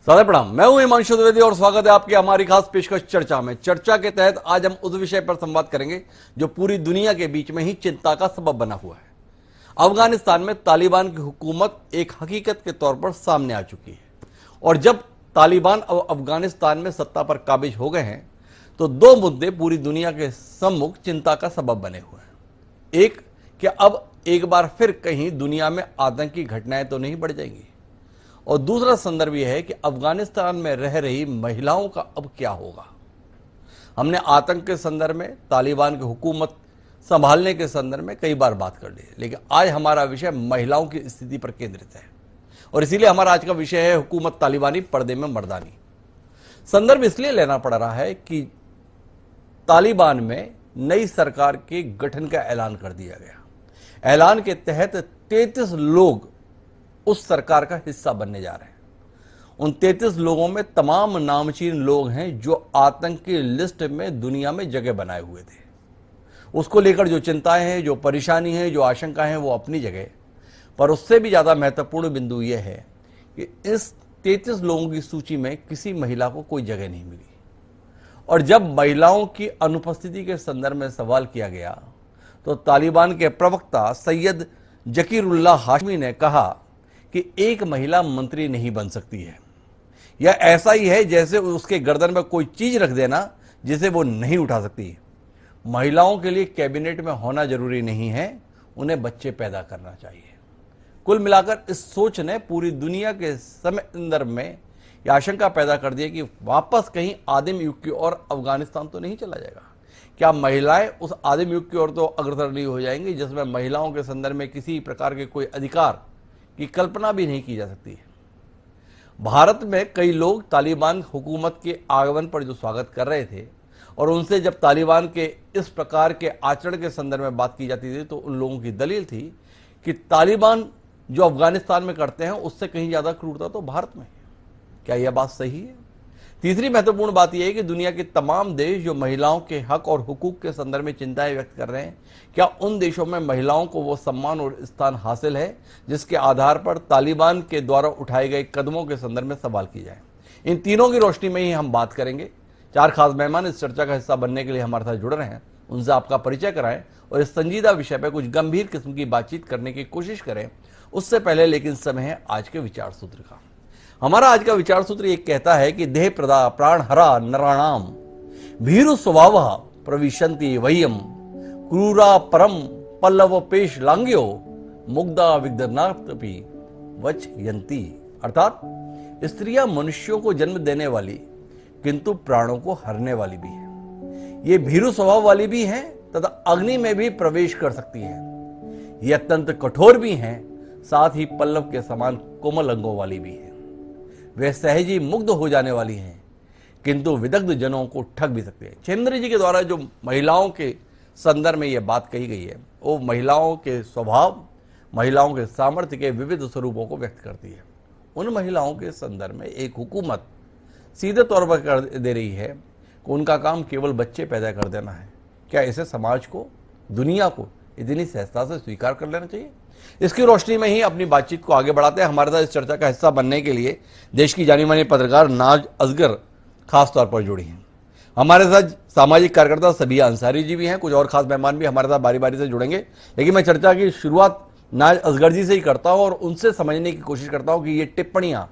सादर प्रणाम। मैं हूं हिमांशु द्विवेदी और स्वागत है आपकी हमारी खास पेशकश चर्चा में। चर्चा के तहत आज हम उस विषय पर संवाद करेंगे जो पूरी दुनिया के बीच में ही चिंता का सबब बना हुआ है। अफगानिस्तान में तालिबान की हुकूमत एक हकीकत के तौर पर सामने आ चुकी है और जब तालिबान अब अफगानिस्तान में सत्ता पर काबिज हो गए हैं तो दो मुद्दे पूरी दुनिया के सम्मुख चिंता का सबब बने हुए हैं। एक कि अब एक बार फिर कहीं दुनिया में आतंकी घटनाएं तो नहीं बढ़ जाएंगी, और दूसरा संदर्भ यह है कि अफगानिस्तान में रह रही महिलाओं का अब क्या होगा। हमने आतंक के संदर्भ में, तालिबान की हुकूमत संभालने के संदर्भ में कई बार बात कर ली, लेकिन आज हमारा विषय महिलाओं की स्थिति पर केंद्रित है और इसीलिए हमारा आज का विषय है हुकूमत तालिबानी पर्दे में मर्दानी। संदर्भ इसलिए लेना पड़ रहा है कि तालिबान में नई सरकार के गठन का ऐलान कर दिया गया। ऐलान के तहत 33 लोग उस सरकार का हिस्सा बनने जा रहे हैं। उन 33 लोगों में तमाम नामचीन लोग हैं जो आतंकी लिस्ट में दुनिया में जगह बनाए हुए थे। उसको लेकर जो चिंताएं हैं, जो परेशानी है, जो आशंकाएं हैं, वो अपनी जगह, पर उससे भी ज्यादा महत्वपूर्ण बिंदु यह है कि इस 33 लोगों की सूची में किसी महिला को कोई जगह नहीं मिली। और जब महिलाओं की अनुपस्थिति के संदर्भ में सवाल किया गया तो तालिबान के प्रवक्ता सैयद जकीरुल्लाह हाशमी ने कहा कि एक महिला मंत्री नहीं बन सकती है। यह ऐसा ही है जैसे उसके गर्दन में कोई चीज रख देना जिसे वो नहीं उठा सकती। महिलाओं के लिए कैबिनेट में होना जरूरी नहीं है, उन्हें बच्चे पैदा करना चाहिए। कुल मिलाकर इस सोच ने पूरी दुनिया के संदर्भ में यह आशंका पैदा कर दी कि वापस कहीं आदिम युग की ओर अफगानिस्तान तो नहीं चला जाएगा। क्या महिलाएं उस आदिम युग की ओर तो अग्रसर नहीं हो जाएंगी जिसमें महिलाओं के संदर्भ में किसी प्रकार के कोई अधिकार की कल्पना भी नहीं की जा सकती है। भारत में कई लोग तालिबान हुकूमत के आगमन पर जो स्वागत कर रहे थे और उनसे जब तालिबान के इस प्रकार के आचरण के संदर्भ में बात की जाती थी तो उन लोगों की दलील थी कि तालिबान जो अफगानिस्तान में करते हैं उससे कहीं ज्यादा क्रूरता तो भारत में है। क्या यह बात सही है? तीसरी महत्वपूर्ण बात यह है कि दुनिया के तमाम देश जो महिलाओं के हक और हुकूक के संदर्भ में चिंताएं व्यक्त कर रहे हैं, क्या उन देशों में महिलाओं को वो सम्मान और स्थान हासिल है जिसके आधार पर तालिबान के द्वारा उठाए गए कदमों के संदर्भ में सवाल की जाए। इन तीनों की रोशनी में ही हम बात करेंगे। चार खास मेहमान इस चर्चा का हिस्सा बनने के लिए हमारे साथ जुड़ रहे हैं, उनसे आपका परिचय कराएं और इस संजीदा विषय पर कुछ गंभीर किस्म की बातचीत करने की कोशिश करें। उससे पहले लेकिन समय है आज के विचार सूत्र का। हमारा आज का विचार सूत्र एक कहता है कि देह प्रदा प्राण हरा नराणाम भीरु स्वभाव प्रविशंति वह्यम क्रूरा परम पल्लव पेश लांग्यो मुग्धा विग्धनापि वच यंती। अर्थात स्त्रियां मनुष्यों को जन्म देने वाली किंतु प्राणों को हरने वाली भी है। ये भीरु स्वभाव वाली भी हैं तथा अग्नि में भी प्रवेश कर सकती है। ये अत्यंत कठोर भी हैं, साथ ही पल्लव के समान कोमल अंगों वाली भी है। वे सहज ही मुग्ध हो जाने वाली हैं किंतु विदग्ध जनों को ठग भी सकते हैं। चेंद्र जी के द्वारा जो महिलाओं के संदर्भ में यह बात कही गई है वो महिलाओं के स्वभाव, महिलाओं के सामर्थ्य के विविध स्वरूपों को व्यक्त करती है। उन महिलाओं के संदर्भ में एक हुकूमत सीधे तौर पर कर दे रही है कि उनका काम केवल बच्चे पैदा कर देना है। क्या इसे समाज को, दुनिया को इतनी सहजता से स्वीकार कर लेना चाहिए? इसकी रोशनी में ही अपनी बातचीत को आगे बढ़ाते हैं। हमारे साथ इस चर्चा का हिस्सा बनने के लिए देश की जानी मानी पत्रकार नाज असगर खास तौर पर जुड़ी हैं। हमारे साथ सामाजिक कार्यकर्ता सबिया अंसारी जी भी हैं। कुछ और खास मेहमान भी हमारे साथ बारी बारी से जुड़ेंगे, लेकिन मैं चर्चा की शुरुआत नाज असगर जी से ही करता हूं और उनसे समझने की कोशिश करता हूं कि ये टिप्पणियां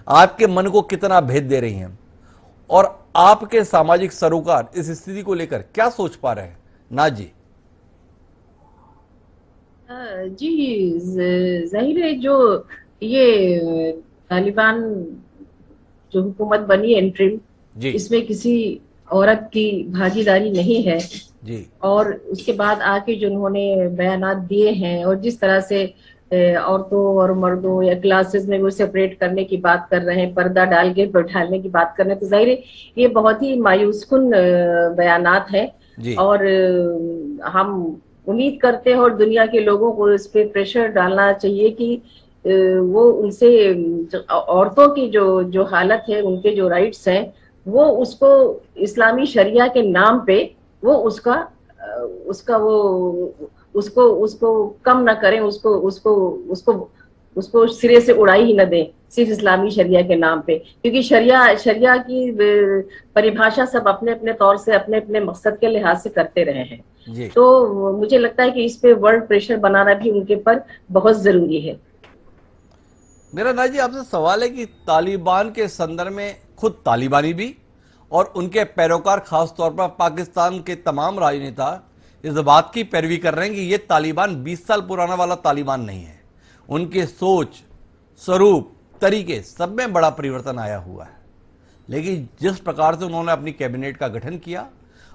आपके मन को कितना भेद दे रही हैं और आपके सामाजिक सरोकार इस स्थिति को लेकर क्या सोच पा रहे हैं। नाज जी। जी, जाहिर है जो ये तालिबान जो हुकूमत बनी इंटरिम, इसमें किसी औरत की भागीदारी नहीं है जी। और उसके बाद आके जो उन्होंने बयानात दिए हैं और जिस तरह से औरतों और मर्दों या क्लासेस में वो सेपरेट करने की बात कर रहे हैं, पर्दा डाल के बैठाने की बात कर रहे हैं, तो जाहिर है ये बहुत ही मायूसकुन बयानात है और हम उम्मीद करते हैं और दुनिया के लोगों को इस पे प्रेशर डालना चाहिए कि वो उनसे औरतों की जो हालत है, उनके जो राइट्स हैं, वो उसको इस्लामी शरिया के नाम पे वो उसको कम ना करें, उसको उसको सिरे से उड़ाई ही न दें सिर्फ इस्लामी शरिया के नाम पे, क्योंकि शरिया की परिभाषा सब अपने अपने तौर से अपने अपने मकसद के लिहाज से करते रहे हैं। तो मुझे लगता है कि इस पे वर्ल्ड प्रेशर बनाना भी उनके पर बहुत जरूरी है। मेरा नाज़ जी आपसे सवाल है कि तालिबान के संदर्भ में खुद तालिबानी भी और उनके पैरोकार खास तौर पर पाकिस्तान के तमाम राजनेता इस बात की पैरवी कर रहे हैं कि ये तालिबान 20 साल पुराना वाला तालिबान नहीं है। उनके सोच, स्वरूप, तरीके सब में बड़ा परिवर्तन आया हुआ है। लेकिन जिस प्रकार से उन्होंने अपनी कैबिनेट का गठन किया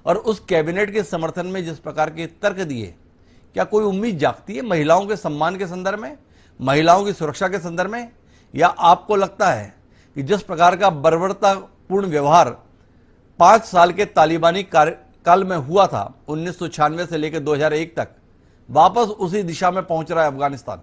और उस कैबिनेट के समर्थन में जिस प्रकार के तर्क दिए, क्या कोई उम्मीद जागती है महिलाओं के सम्मान के संदर्भ में, महिलाओं की सुरक्षा के संदर्भ में? या आपको लगता है कि जिस प्रकार का बर्बरतापूर्ण व्यवहार 5 साल के तालिबानी काल में हुआ था 1996 से लेकर 2001 तक, वापस उसी दिशा में पहुंच रहा है अफगानिस्तान?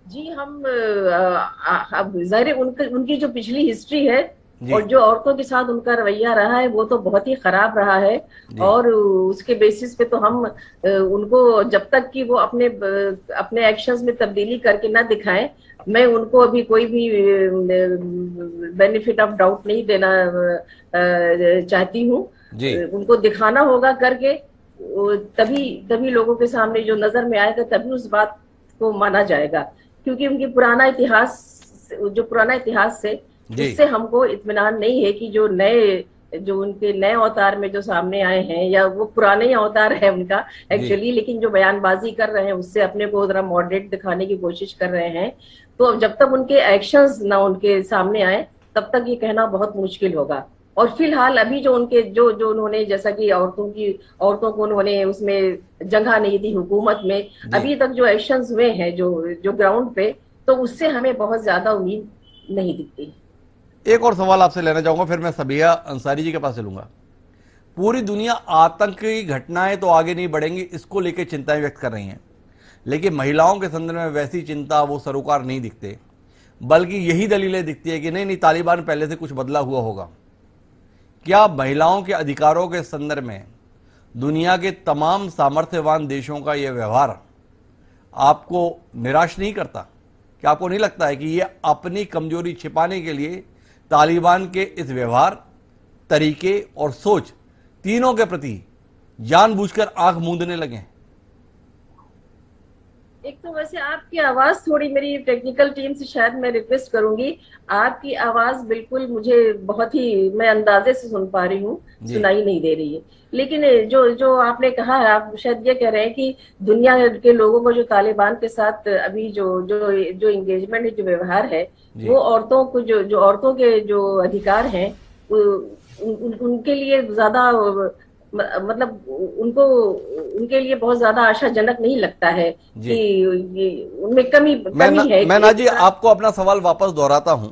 जी, हम जाहिर है उनकी जो पिछली हिस्ट्री है और जो औरतों के साथ उनका रवैया रहा है वो तो बहुत ही खराब रहा है। और उसके बेसिस पे तो हम उनको जब तक कि वो अपने एक्शंस में तब्दीली करके ना दिखाएं, मैं उनको अभी कोई भी बेनिफिट ऑफ डाउट नहीं देना चाहती हूँ। उनको दिखाना होगा करके, तभी लोगों के सामने जो नजर में आएगा तभी उस बात को माना जाएगा, क्योंकि उनकी पुराना इतिहास से जिससे हमको इत्मीनान नहीं है कि जो उनके नए अवतार में जो सामने आए हैं या वो पुराने ही अवतार है उनका एक्चुअली, लेकिन जो बयानबाजी कर रहे हैं उससे अपने को जरा मॉडरेट दिखाने की कोशिश कर रहे हैं। तो जब तक उनके एक्शंस ना उनके सामने आए तब तक ये कहना बहुत मुश्किल होगा। और फिलहाल अभी जो उन्होंने जैसा कि औरतों को उन्होंने उसमें जगह नहीं दी हुकूमत में, अभी तक जो एक्शंस हुए हैं जो ग्राउंड पे, तो उससे हमें बहुत ज्यादा उम्मीद नहीं दिखती। एक और सवाल आपसे लेना चाहूंगा, फिर मैं सबिया अंसारी जी के पास चलूंगा। पूरी दुनिया आतंकी घटनाएं तो आगे नहीं बढ़ेंगी इसको लेकर चिंताएं व्यक्त कर रही हैं, लेकिन महिलाओं के संदर्भ में वैसी चिंता, वो सरोकार नहीं दिखते, बल्कि यही दलीलें दिखती है कि नहीं तालिबान पहले से कुछ बदला हुआ होगा। क्या महिलाओं के अधिकारों के संदर्भ में दुनिया के तमाम सामर्थ्यवान देशों का यह व्यवहार आपको निराश नहीं करता? क्या आपको नहीं लगता है कि ये अपनी कमजोरी छिपाने के लिए तालिबान के इस व्यवहार, तरीके और सोच तीनों के प्रति जानबूझकर आंख मूंदने लगे हैं? एक तो वैसे आपकी आवाज थोड़ी, मेरी टेक्निकल टीम से शायद मैं रिक्वेस्ट करूंगी, आपकी आवाज बिल्कुल मुझे बहुत ही, मैं अंदाजे से सुन पा रही हूँ, सुनाई नहीं दे रही है। लेकिन जो आपने कहा है, आप शायद ये कह रहे हैं कि दुनिया के लोगों को जो तालिबान के साथ अभी जो एंगेजमेंट है, जो व्यवहार है, वो औरतों को जो औरतों के जो अधिकार हैं उनके लिए ज्यादा, मतलब उनके लिए बहुत ज्यादा आशाजनक नहीं लगता है कि उनमें कमी है। मैं नाजी आपको अपना सवाल वापस दोहराता हूं।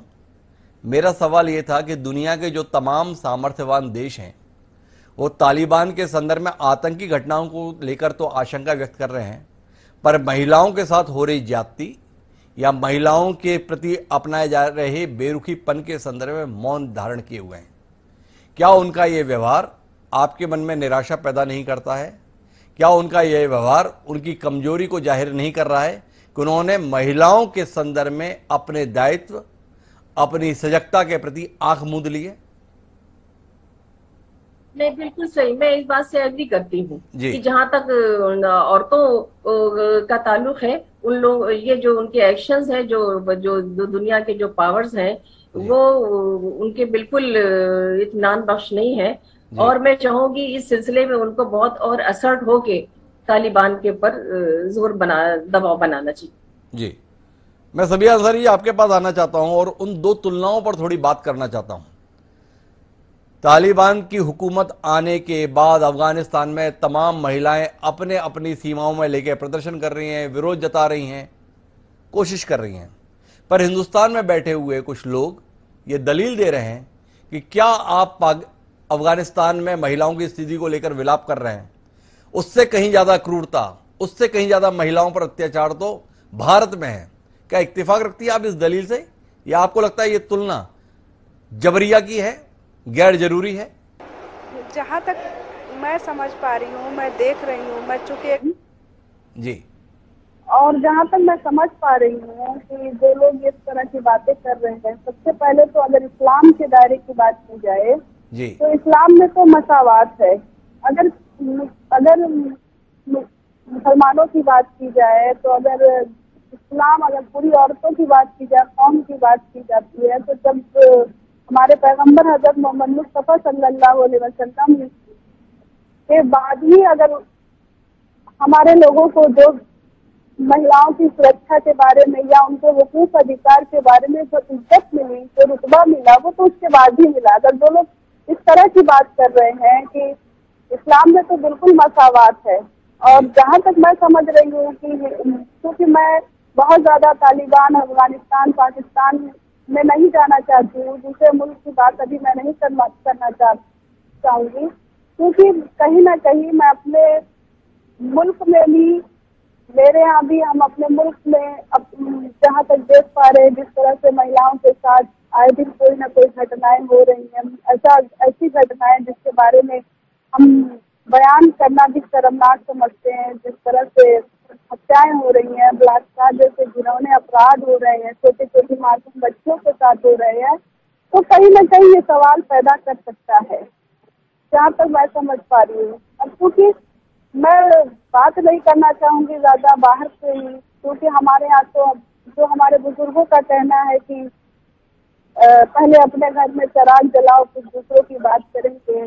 मेरा सवाल यह था कि दुनिया के जो तमाम सामर्थ्यवान देश हैं वो तालिबान के संदर्भ में आतंकी घटनाओं को लेकर तो आशंका व्यक्त कर रहे हैं, पर महिलाओं के साथ हो रही ज्यादती या महिलाओं के प्रति अपनाए जा रहे बेरुखीपन के संदर्भ में मौन धारण किए हुए हैं। क्या उनका यह व्यवहार आपके मन में निराशा पैदा नहीं करता है? क्या उनका यह व्यवहार उनकी कमजोरी को जाहिर नहीं कर रहा है कि उन्होंने महिलाओं के संदर्भ में अपने दायित्व, अपनी सजगता के प्रति आंख मूंद ली है? नहीं, बिल्कुल सही, मैं इस बात से एग्री करती हूँ कि जहां तक औरतों का ताल्लुक है, उन लोग ये जो उनके एक्शंस हैं, जो दुनिया के जो पावर्स हैं, वो उनके बिल्कुल इत्मीनान बख्श नहीं है। और मैं चाहूंगी इस सिलसिले में उनको बहुत और असर्ट होके तालिबान के ऊपर दबाव बनाना चाहिए। जी, मैं सबिया अंसारी आपके पास आना चाहता हूं और उन दो तुलनाओं पर थोड़ी बात करना चाहता हूं। तालिबान की हुकूमत आने के बाद अफगानिस्तान में तमाम महिलाएं अपने अपनी सीमाओं में लेकर प्रदर्शन कर रही हैं, विरोध जता रही हैं, कोशिश कर रही हैं, पर हिंदुस्तान में बैठे हुए कुछ लोग ये दलील दे रहे हैं कि क्या आप अफगानिस्तान में महिलाओं की स्थिति को लेकर विलाप कर रहे हैं, उससे कहीं ज्यादा क्रूरता, उससे कहीं ज्यादा महिलाओं पर अत्याचार तो भारत में है। क्या इत्तेफाक रखती है आप इस दलील से, या आपको लगता है ये तुलना जबरिया की है, गैर जरूरी है? जहां तक मैं समझ पा रही हूँ, मैं देख रही हूँ, मैं चूंकि जी, और जहाँ तक मैं समझ पा रही हूँ कि जो लोग इस तरह की बातें कर रहे हैं, सबसे पहले तो अगर इस्लाम के दायरे की बात की जाए जी। तो इस्लाम में तो मसावात है। अगर अगर मुसलमानों की बात की जाए तो अगर पूरी औरतों की बात की जाए, कौम की बात की जाती है, तो जब हमारे पैगंबर हजरत मोहम्मद मुस्तफा सल्लल्लाहु अलैहि वसल्लम के बाद ही अगर हमारे लोगों को जो महिलाओं की सुरक्षा के बारे में या उनके हुकूक अधिकार के बारे में जो इज्जत मिली, जो रुतबा मिला, वो तो उसके बाद ही मिला। अगर जो लोग इस तरह की बात कर रहे हैं कि इस्लाम में तो बिल्कुल मसावात है, और जहाँ तक मैं समझ रही हूँ कि क्योंकि मैं बहुत ज्यादा तालिबान, अफगानिस्तान, पाकिस्तान में नहीं जाना चाहती हूँ, दूसरे मुल्क की बात अभी मैं नहीं करना चाहूंगी, क्योंकि कहीं ना कहीं मैं अपने मुल्क में भी, मेरे यहाँ भी, हम अपने मुल्क में जहाँ तक देख पा रहे हैं जिस तरह से महिलाओं के साथ आए दिन कोई ना कोई घटनाएं हो रही हैं, ऐसी घटनाएं जिसके बारे में हम बयान करना भी शर्मनाक समझते हैं। जिस तरह से हत्याएं हो रही हैं, बलात्कार जैसे घिनौने अपराध हो रहे हैं, छोटे छोटे मासूम बच्चों के साथ हो रहे हैं, तो कहीं ना कहीं ये सवाल पैदा कर सकता है, जहाँ तक मैं समझ पा रही हूँ। अब क्योंकि मैं बात नहीं करना चाहूंगी ज्यादा बाहर से ही, क्योंकि हमारे यहाँ तो जो हमारे बुजुर्गों का कहना है कि पहले अपने घर में चिराग जलाओ फिर दूसरों की बात करेंगे।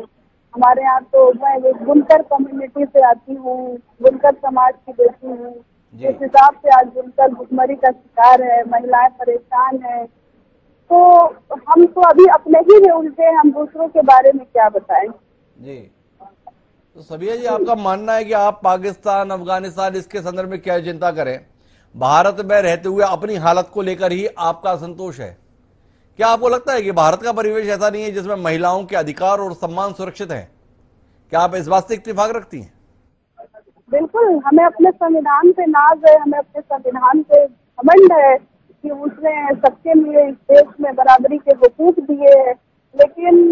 हमारे यहाँ तो मैं बुनकर कम्युनिटी से आती हूँ, बुनकर समाज की बेटी हूँ, जिस हिसाब से आज बुनकर भुखमरी का शिकार है, महिलाएं परेशान है, तो हम तो अभी अपने ही में उलझे, हम दूसरों के बारे में क्या बताएं। जी, तो सबिया जी, आपका मानना है कि आप पाकिस्तान, अफगानिस्तान इसके संदर्भ में क्या चिंता करें, भारत में रहते हुए अपनी हालत को लेकर ही आपका असंतोष है? क्या आपको लगता है कि भारत का परिवेश ऐसा नहीं है जिसमें महिलाओं के अधिकार और सम्मान सुरक्षित हैं? क्या आप इस बात से इत्तेफाक रखती हैं? बिल्कुल, हमें अपने संविधान पे नाज है, हमें अपने संविधान पे घमंड है कि उसने सबके लिए इस देश में बराबरी के हुकूक दिए हैं। लेकिन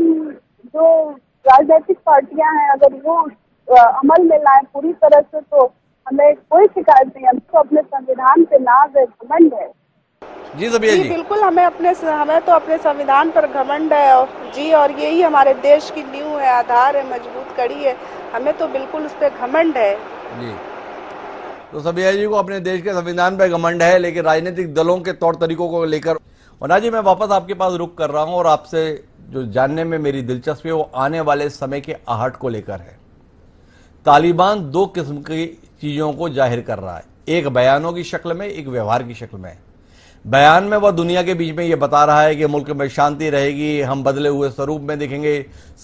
जो राजनीतिक पार्टियां हैं, अगर वो अमल में लाए पूरी तरह से, तो हमें कोई शिकायत नहीं है। हमको अपने संविधान पे नाज है, घमंड है। जी सबिया जी, बिल्कुल, हमें तो अपने संविधान पर घमंड है जी, और यही हमारे देश की नींव है, आधार है, मजबूत कड़ी है, हमें तो बिल्कुल उस पर घमंड है जी। तो सबिया जी को अपने देश के संविधान पर घमंड है, लेकिन राजनीतिक दलों के तौर तरीकों को लेकर। और ना जी, मैं वापस आपके पास रुक कर रहा हूं और आपसे जो जानने में मेरी दिलचस्पी है वो आने वाले समय के आहट को लेकर है। तालिबान दो किस्म की चीजों को जाहिर कर रहा है, एक बयानों की शक्ल में, एक व्यवहार की शक्ल में। बयान में वह दुनिया के बीच में यह बता रहा है कि मुल्क में शांति रहेगी, हम बदले हुए स्वरूप में दिखेंगे,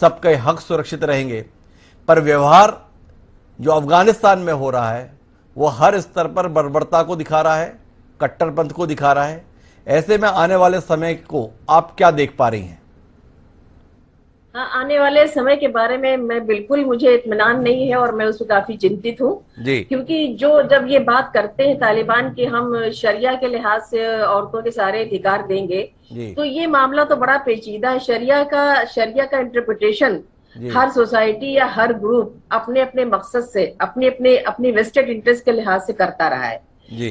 सबके हक सुरक्षित रहेंगे। पर व्यवहार जो अफगानिस्तान में हो रहा है वो हर स्तर पर बर्बरता को दिखा रहा है, कट्टरपंथ को दिखा रहा है। ऐसे में आने वाले समय को आप क्या देख पा रही हैं? हाँ, आने वाले समय के बारे में मैं बिल्कुल, मुझे इत्मीनान नहीं है और मैं उसमें काफी चिंतित हूँ, क्योंकि जब ये बात करते हैं तालिबान की हम शरिया के लिहाज से औरतों के सारे अधिकार देंगे, तो ये मामला तो बड़ा पेचीदा है। शरिया का इंटरप्रिटेशन हर सोसाइटी या हर ग्रुप अपने अपने मकसद से, अपनी वेस्टेड इंटरेस्ट के लिहाज से करता रहा है।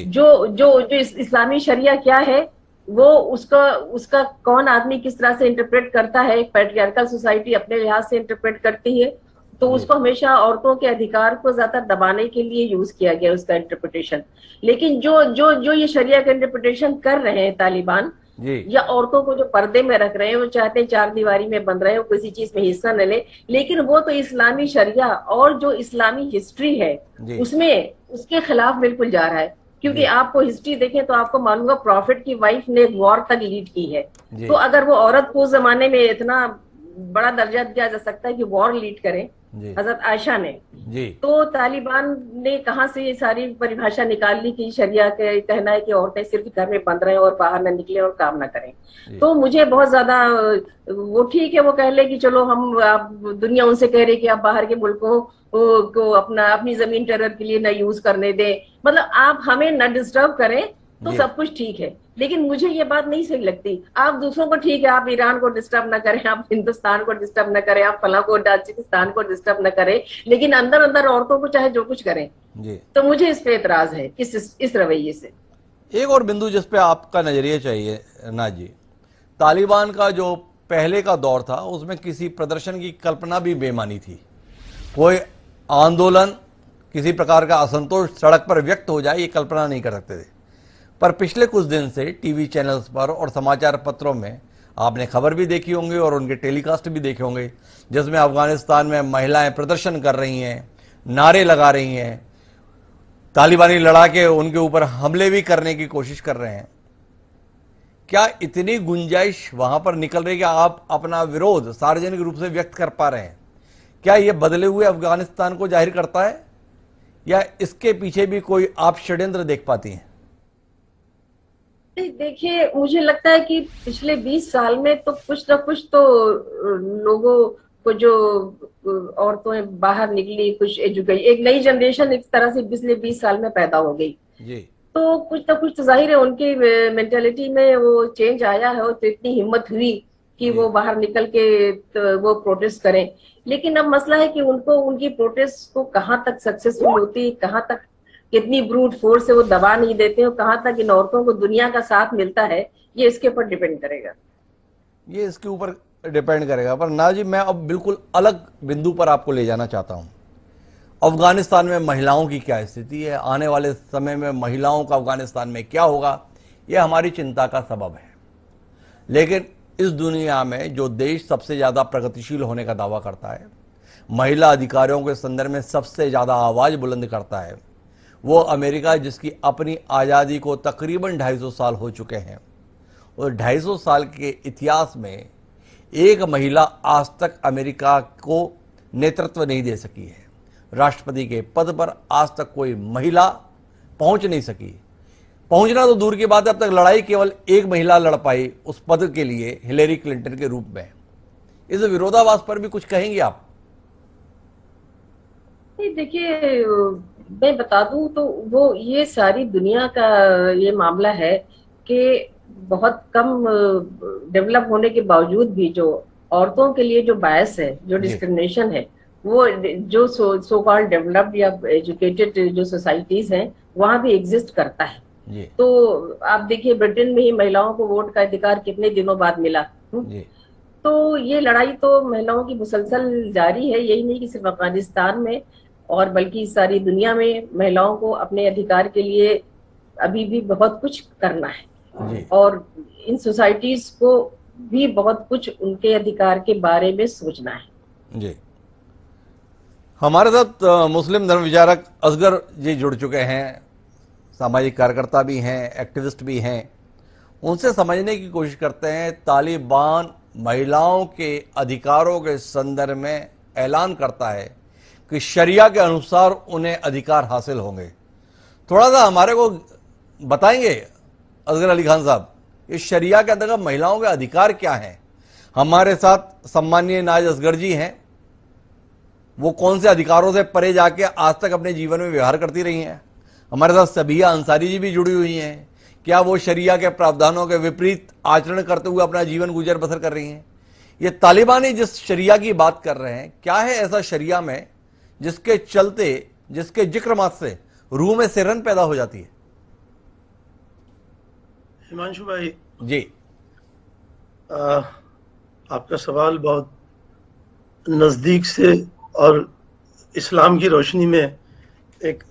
जो इस्लामी शरिया क्या है, वो उसका कौन आदमी किस तरह से इंटरप्रेट करता है, पैट्रियार्कल सोसाइटी अपने लिहाज से इंटरप्रेट करती है, तो उसको हमेशा औरतों के अधिकार को ज्यादा दबाने के लिए यूज किया गया उसका इंटरप्रिटेशन। लेकिन जो ये शरिया का इंटरप्रिटेशन कर रहे हैं तालिबान, या औरतों को जो पर्दे में रख रहे हैं, वो चाहते हैं चार दीवारी में बंद रहे, वो किसी चीज में हिस्सा न ले, लेकिन वो तो इस्लामी शरिया और जो इस्लामी हिस्ट्री है उसमें उसके खिलाफ बिल्कुल जा रहा है। क्योंकि आपको हिस्ट्री देखें तो आपको मालूम होगा प्रॉफिट की वाइफ ने वॉर तक लीड की है, तो अगर वो औरत को उस जमाने में इतना बड़ा दर्जा दिया जा सकता है कि वॉर लीड करें हजरत आयशा ने, तो तालिबान ने कहाँ से ये सारी परिभाषा निकाल ली कि शरिया के कहना है कि औरतें सिर्फ घर में बंद रहें और बाहर न निकले और काम न करें। तो मुझे बहुत ज्यादा, वो ठीक है वो कह ले कि चलो आप दुनिया उनसे कह रहे कि आप बाहर के मुल्कों को अपनी जमीन टेरर के लिए न यूज करने दें, मतलब आप हमें न डिस्टर्ब करें, तो सब कुछ ठीक है। लेकिन मुझे ये बात नहीं सही लगती। आप दूसरों को ठीक है, आप ईरान को डिस्टर्ब न करें, आप हिंदुस्तान को डिस्टर्ब न करें, आप फला को ताजिकिस्तान को डिस्टर्ब न करें, लेकिन अंदर अंदर औरतों को चाहे जो कुछ करें जी। तो मुझे इस पे एतराज है, इस रवैये से। एक और बिंदु जिस पे आपका नजरिया चाहिए नाज जी, तालिबान का जो पहले का दौर था उसमें किसी प्रदर्शन की कल्पना भी बेमानी थी। कोई आंदोलन, किसी प्रकार का असंतोष सड़क पर व्यक्त हो जाए, ये कल्पना नहीं कर सकते थे। पर पिछले कुछ दिन से टीवी चैनल्स पर और समाचार पत्रों में आपने खबर भी देखी होंगी और उनके टेलीकास्ट भी देखे होंगे, जिसमें अफगानिस्तान में महिलाएं प्रदर्शन कर रही हैं, नारे लगा रही हैं, तालिबानी लड़ाके उनके ऊपर हमले भी करने की कोशिश कर रहे हैं। क्या इतनी गुंजाइश वहां पर निकल रही है कि आप अपना विरोध सार्वजनिक रूप से व्यक्त कर पा रहे हैं? क्या यह बदले हुए अफगानिस्तान को जाहिर करता है या इसके पीछे भी कोई आप षड्यंत्र देख पाती हैं? देखिए, मुझे लगता है कि पिछले 20 साल में तो कुछ ना कुछ तो लोगों को, जो औरतें बाहर निकली, कुछ एजुकेशन, एक नई जनरेशन इस तरह से पिछले 20 साल में पैदा हो गई जी। तो कुछ ना कुछ तो जाहिर है उनकी मेंटेलिटी में वो चेंज आया है, और तो इतनी हिम्मत हुई कि वो बाहर निकल के तो वो प्रोटेस्ट करें। लेकिन अब मसला है कि उनको, उनकी प्रोटेस्ट को कहाँ तक सक्सेसफुल होती, कहाँ तक, कितनी ब्रूट फोर्स से वो दबा नहीं देते हो, कहाँ तक इन औरतों को दुनिया का साथ मिलता है, ये इसके ऊपर डिपेंड करेगा। ये इसके ऊपर डिपेंड करेगा। पर ना जी, मैं अब बिल्कुल अलग बिंदु पर आपको ले जाना चाहता हूं। अफगानिस्तान में महिलाओं की क्या स्थिति है, आने वाले समय में महिलाओं का अफगानिस्तान में क्या होगा, यह हमारी चिंता का सबब है। लेकिन इस दुनिया में जो देश सबसे ज्यादा प्रगतिशील होने का दावा करता है, महिला अधिकारों के संदर्भ में सबसे ज्यादा आवाज बुलंद करता है, वो अमेरिका, जिसकी अपनी आज़ादी को तकरीबन 250 साल हो चुके हैं। और 250 साल के इतिहास में एक महिला आज तक अमेरिका को नेतृत्व नहीं दे सकी है। राष्ट्रपति के पद पर आज तक कोई महिला पहुंच नहीं सकी। पहुंचना तो दूर की बात है, अब तक लड़ाई केवल एक महिला लड़ पाई उस पद के लिए, हिलेरी क्लिंटन के रूप में। इस विरोधाभास पर भी कुछ कहेंगे आप? देखिए, मैं बता दूं तो वो, ये सारी दुनिया का ये मामला है कि बहुत कम डेवलप होने के बावजूद भी जो औरतों के लिए जो बायस है, जो डिस्क्रिमिनेशन है, वो जो सो कॉल्ड डेवलप्ड या एजुकेटेड जो सोसाइटीज हैं वहां भी एग्जिस्ट करता है। तो आप देखिए, ब्रिटेन में ही महिलाओं को वोट का अधिकार कितने दिनों बाद मिला। तो ये लड़ाई तो महिलाओं की मुसलसल जारी है। यही नहीं कि सिर्फ अफगानिस्तान में, और बल्कि सारी दुनिया में महिलाओं को अपने अधिकार के लिए अभी भी बहुत कुछ करना है, और इन सोसाइटीज को भी बहुत कुछ उनके अधिकार के बारे में सोचना है जी। हमारे साथ मुस्लिम धर्म विचारक असगर जी जुड़ चुके हैं, सामाजिक कार्यकर्ता भी हैं, एक्टिविस्ट भी हैं। उनसे समझने की कोशिश करते हैं, तालिबान महिलाओं के अधिकारों के संदर्भ में ऐलान करता है कि शरिया के अनुसार उन्हें अधिकार हासिल होंगे। थोड़ा सा हमारे को बताएंगे असगर अली खान साहब, इस शरिया के अंतर्गत महिलाओं के अधिकार क्या हैं? हमारे साथ सम्मानीय नाज असगर जी हैं, वो कौन से अधिकारों से परे जाके आज तक अपने जीवन में व्यवहार करती रही हैं। हमारे साथ सबिया अंसारी जी भी जुड़ी हुई हैं, क्या वो शरिया के प्रावधानों के विपरीत आचरण करते हुए अपना जीवन गुजर बसर कर रही हैं? ये तालिबानी जिस शरिया की बात कर रहे हैं, क्या है ऐसा शरिया में जिसके चलते, जिसके जिक्र मात्र से रूह में सिरन पैदा हो जाती है? हिमांशु भाई जी, आपका सवाल बहुत नजदीक से और इस्लाम की रोशनी में एक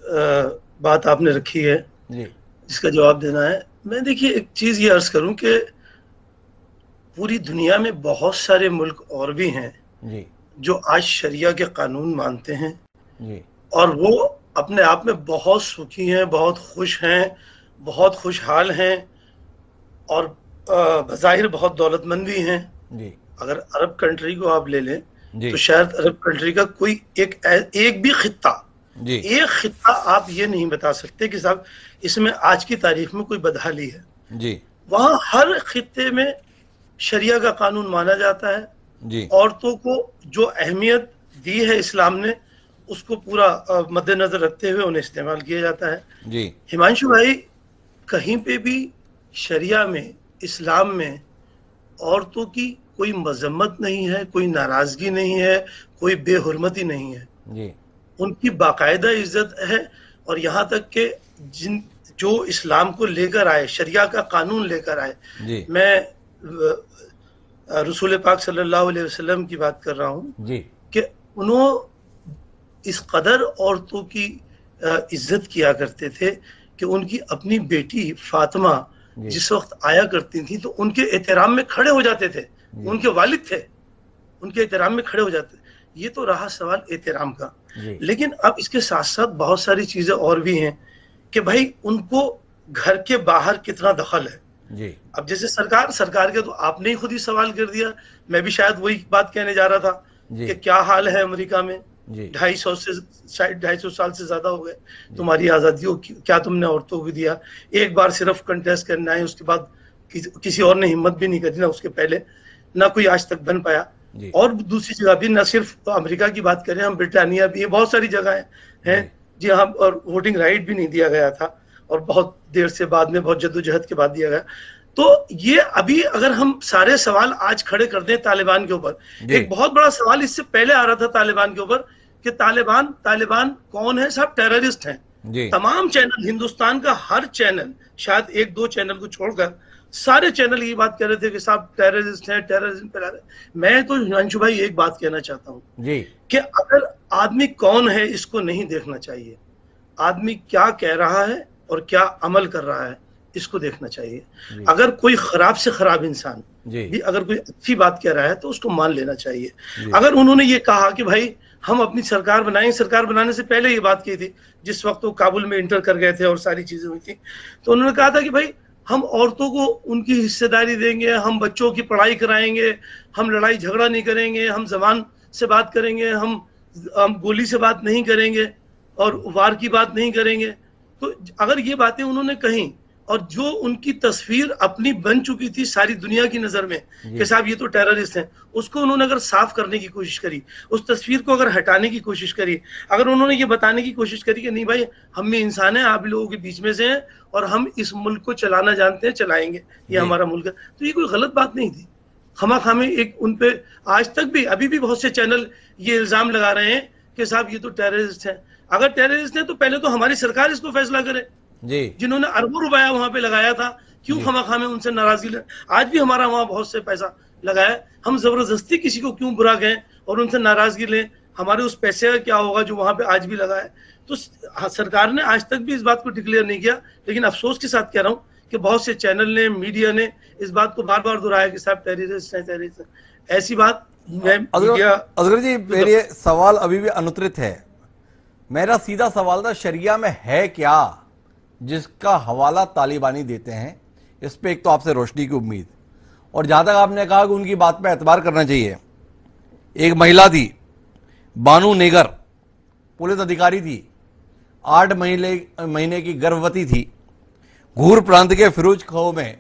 बात आपने रखी है जी, जिसका जवाब देना है। मैं देखिए एक चीज ये अर्ज करूं कि पूरी दुनिया में बहुत सारे मुल्क और भी हैं जी, जो आज शरिया के कानून मानते हैं जी, और वो अपने आप में बहुत सुखी हैं, बहुत खुश हैं, बहुत खुशहाल हैं, और बज़ाहिर बहुत दौलतमंद भी हैं जी। अगर अरब कंट्री को आप ले लें तो शायद अरब कंट्री का कोई एक भी खित्ता, एक खित्ता आप ये नहीं बता सकते कि साहब इसमें आज की तारीख में कोई बदहाली है जी। वहाँ हर खित्ते में शरिया का कानून माना जाता है जी। औरतों को जो अहमियत दी है इस्लाम ने, उसको पूरा मद्देनजर रखते हुए उन्हें इस्तेमाल किया जाता है जी। हिमांशु भाई, कहीं पे भी शरिया में, इस्लाम में औरतों की कोई मजम्मत नहीं है, कोई नाराजगी नहीं है, कोई बेहुरमती नहीं है जी। उनकी बाकायदा इज्जत है। और यहाँ तक के जो इस्लाम को लेकर आए, शरिया का कानून लेकर आए, मैं रसूल पाक सल्लल्लाहु अलैहि वसल्लम की बात कर रहा हूँ कि उन्होंने इस कदर औरतों की इज्जत किया करते थे कि उनकी अपनी बेटी फातिमा जिस वक्त आया करती थी तो उनके एहतराम में खड़े हो जाते थे। उनके वालिद थे, उनके एहतराम में खड़े हो जाते। ये तो रहा सवाल एहतराम का। लेकिन अब इसके साथ साथ बहुत सारी चीजें और भी हैं कि भाई उनको घर के बाहर कितना दखल है जी। अब जैसे सरकार के तो आपने ही खुद ही सवाल कर दिया, मैं भी शायद वही बात कहने जा रहा था कि क्या हाल है अमेरिका में, 250 साल से ज्यादा हो गए तुम्हारी आजादी को, क्या तुमने औरतों को दिया? एक बार सिर्फ कंटेस्ट करना है, उसके बाद किसी और ने हिम्मत भी नहीं करी, ना उसके पहले ना कोई आज तक बन पाया। और दूसरी जगह भी, न सिर्फ तो अमेरिका की बात करें, हम ब्रिटानिया भी, बहुत सारी जगह हैं जी हाँ, और वोटिंग राइट भी नहीं दिया गया था और बहुत देर से बाद में, बहुत जद्दोजहद के बाद दिया गया। तो ये अभी अगर हम सारे सवाल आज खड़े कर दें तालिबान के ऊपर, एक बहुत बड़ा सवाल इससे पहले आ रहा था तालिबान के ऊपर कि तालिबान कौन है? साहब टेररिस्ट हैं। तमाम चैनल, हिंदुस्तान का हर चैनल, शायद एक दो चैनल को छोड़कर सारे चैनल ये बात कह रहे थे कि साहब टेररिस्ट हैं, टेररिज्म फैला रहे। मैं तो हिमांशु भाई एक बात कहना चाहता हूँ कि अगर आदमी कौन है इसको नहीं देखना चाहिए, आदमी क्या कह रहा है और क्या अमल कर रहा है इसको देखना चाहिए। अगर कोई खराब से खराब इंसान भी अगर कोई अच्छी बात कह रहा है तो उसको मान लेना चाहिए। अगर उन्होंने ये कहा कि भाई हम अपनी सरकार बनाएंगे, सरकार बनाने से पहले ये बात की थी जिस वक्त वो काबुल में इंटर कर गए थे और सारी चीजें हुई थी, तो उन्होंने कहा था कि भाई हम औरतों को उनकी हिस्सेदारी देंगे, हम बच्चों की पढ़ाई कराएंगे, हम लड़ाई झगड़ा नहीं करेंगे, हम जबान से बात करेंगे, हम गोली से बात नहीं करेंगे और वार की बात नहीं करेंगे। तो अगर ये बातें उन्होंने कही और जो उनकी तस्वीर अपनी बन चुकी थी सारी दुनिया की नजर में कि साहब ये तो टेररिस्ट हैं, उसको उन्होंने अगर साफ करने की कोशिश करी, उस तस्वीर को अगर हटाने की कोशिश करी, अगर उन्होंने ये बताने की कोशिश करी कि नहीं भाई हम भी इंसान हैं, आप लोगों के बीच में से हैं और हम इस मुल्क को चलाना जानते हैं, चलाएंगे, ये हमारा मुल्क है, तो ये कोई गलत बात नहीं थी। खामा में एक उन पे आज तक भी अभी भी बहुत से चैनल ये इल्जाम लगा रहे हैं कि साहब ये तो टेररिस्ट हैं। अगर टेररिस्ट हैं तो पहले तो हमारी सरकार इसको फैसला करे जी। जिन्होंने अरबों रुपया वहां पे लगाया था, क्यों खामा में उनसे नाराजगी ले? आज भी हमारा वहां बहुत से पैसा लगाया, हम जबरदस्ती किसी को क्यों बुरा कहें और उनसे नाराजगी लें? हमारे उस पैसे का क्या होगा जो वहां पे आज भी लगा है? तो सरकार ने आज तक भी इस बात को डिक्लेयर नहीं किया, लेकिन अफसोस के साथ कह रहा हूँ कि बहुत से चैनल ने, मीडिया ने इस बात को बार बार दोहराया कि साहब टेररिस्ट है, टेररिस्ट है। ऐसी बात असगर जी, मेरे सवाल अभी भी अनुत्तरित है। मेरा सीधा सवाल था, शरिया में है क्या जिसका हवाला तालिबानी देते हैं? इस पे एक तो आपसे रोशनी की उम्मीद, और जहां तक आपने कहा कि उनकी बात पे एतबार करना चाहिए, एक महिला थी बानू नेगर, पुलिस अधिकारी थी, 8 महीने की गर्भवती थी, घूर प्रांत के फिरोज खो में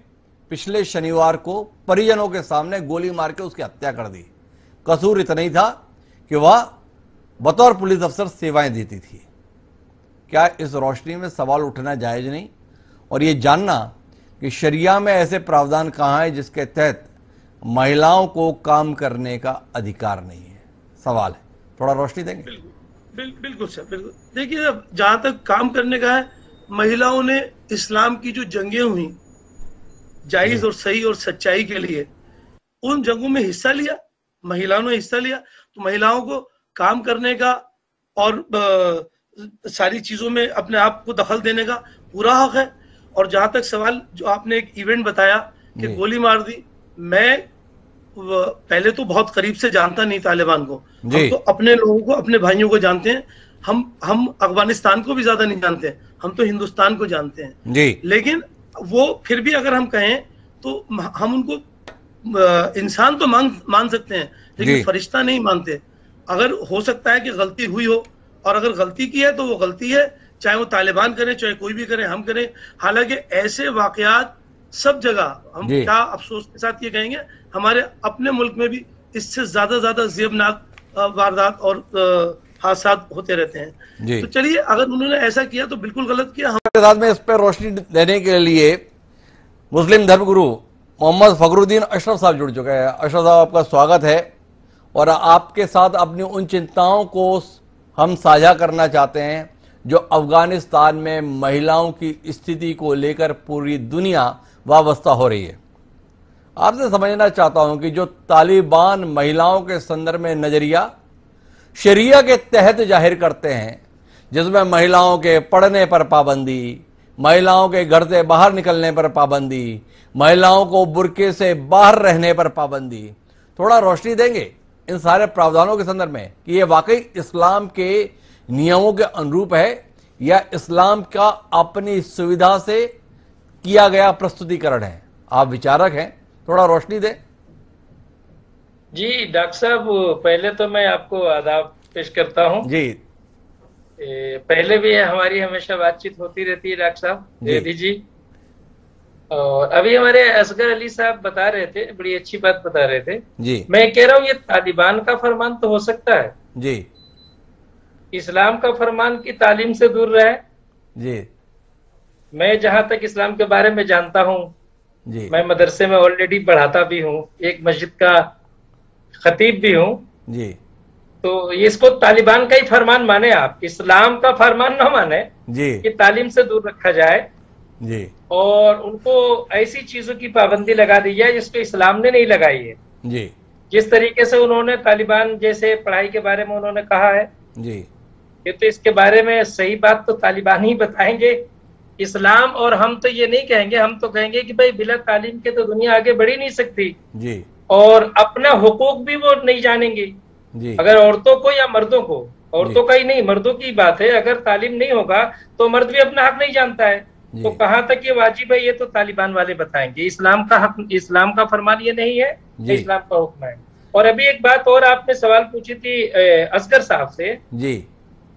पिछले शनिवार को परिजनों के सामने गोली मार के उसकी हत्या कर दी। कसूर इतना ही था कि वह बतौर पुलिस अफसर सेवाएं देती थी। क्या इस रोशनी में सवाल उठना जायज नहीं, और ये जानना कि शरिया में ऐसे प्रावधान कहां है जिसके तहत महिलाओं को काम करने का अधिकार नहीं है? सवाल है, थोड़ा रोशनी देंगे? बिल्कुल सर, बिल्कुल। देखिए, अब जहां तक काम करने का है, महिलाओं ने इस्लाम की जो जंगें हुई जायज और सही और सच्चाई के लिए, उन जंगों में हिस्सा लिया, महिलाओं ने हिस्सा लिया। तो महिलाओं को काम करने का और सारी चीजों में अपने आप को दखल देने का पूरा हक है। और जहां तक सवाल जो आपने एक इवेंट बताया कि गोली मार दी, मैं पहले तो बहुत करीब से जानता नहीं तालिबान को, हम तो अपने लोगों को, अपने भाइयों को जानते हैं, हम अफगानिस्तान को भी ज्यादा नहीं जानते, हम तो हिंदुस्तान को जानते हैं जी। लेकिन वो फिर भी अगर हम कहें तो हम उनको इंसान तो मान सकते हैं, लेकिन फरिश्ता नहीं मानते। अगर हो सकता है कि गलती हुई हो, और अगर गलती की है तो वो गलती है, चाहे वो तालिबान करें, चाहे कोई भी करे, हम करें। हालांकि ऐसे वाकयात सब जगह, हम क्या अफसोस के साथ ये कहेंगे, हमारे अपने मुल्क में भी इससे ज्यादा ज़ेबनाक वारदात और हादसा होते रहते हैं। तो चलिए, अगर उन्होंने ऐसा किया तो बिल्कुल गलत किया। हमारे साथ में इस पर रोशनी देने के लिए मुस्लिम धर्मगुरु मोहम्मद फखरुद्दीन अशरफ साहब जुड़ चुके हैं। अशरफ साहब, आपका स्वागत है और आपके साथ अपनी उन चिंताओं को हम साझा करना चाहते हैं जो अफगानिस्तान में महिलाओं की स्थिति को लेकर पूरी दुनिया वाबस्ता हो रही है। आपसे समझना चाहता हूं कि जो तालिबान महिलाओं के संदर्भ में नजरिया शरिया के तहत जाहिर करते हैं, जिसमें महिलाओं के पढ़ने पर पाबंदी, महिलाओं के घर से बाहर निकलने पर पाबंदी, महिलाओं को बुर्के से बाहर रहने पर पाबंदी, थोड़ा रोशनी देंगे इन सारे प्रावधानों के संदर्भ में कि ये वाकई इस्लाम के नियमों के अनुरूप है या इस्लाम का अपनी सुविधा से किया गया प्रस्तुतिकरण है? आप विचारक हैं, थोड़ा रोशनी दें। जी डॉक्टर साहब, पहले तो मैं आपको आदाब पेश करता हूं जी। पहले भी हमारी हमेशा बातचीत होती रहती है डॉक्टर साहब देवी जी। और अभी हमारे असगर अली साहब बता रहे थे, बड़ी अच्छी बात बता रहे थे जी। मैं कह रहा हूँ ये तालिबान का फरमान तो हो सकता है जी। इस्लाम का फरमान की तालीम से दूर रहे जी। मैं जहां तक इस्लाम के बारे में जानता हूँ जी। मैं मदरसे में ऑलरेडी पढ़ाता भी हूँ, एक मस्जिद का खतीब भी हूँ जी। तो इसको तालिबान का ही फरमान माने, आप इस्लाम का फरमान ना माने जी। कि तालीम से दूर रखा जाए जी। और उनको ऐसी चीजों की पाबंदी लगा दी जाए जिसको इस्लाम ने नहीं लगाई है। जी। जिस तरीके से उन्होंने तालिबान जैसे पढ़ाई के बारे में उन्होंने कहा है जी। ये तो इसके बारे में सही बात तो तालिबान ही बताएंगे, इस्लाम। और हम तो ये नहीं कहेंगे, हम तो कहेंगे कि भाई बिना तालीम के तो दुनिया आगे बढ़ ही नहीं सकती जी। और अपना हुकूक भी वो नहीं जानेंगे जी। अगर औरतों को या मर्दों को, औरतों का ही नहीं मर्दों की बात है, अगर तालीम नहीं होगा तो मर्द भी अपना हक नहीं जानता है। तो कहाँ तक ये वाजिब है ये तो तालिबान वाले बताएंगे, इस्लाम का हक, इस्लाम का फरमान ये नहीं है, ये इस्लाम का हुक्म है। और अभी एक बात और आपने सवाल पूछी थी असगर साहब से जी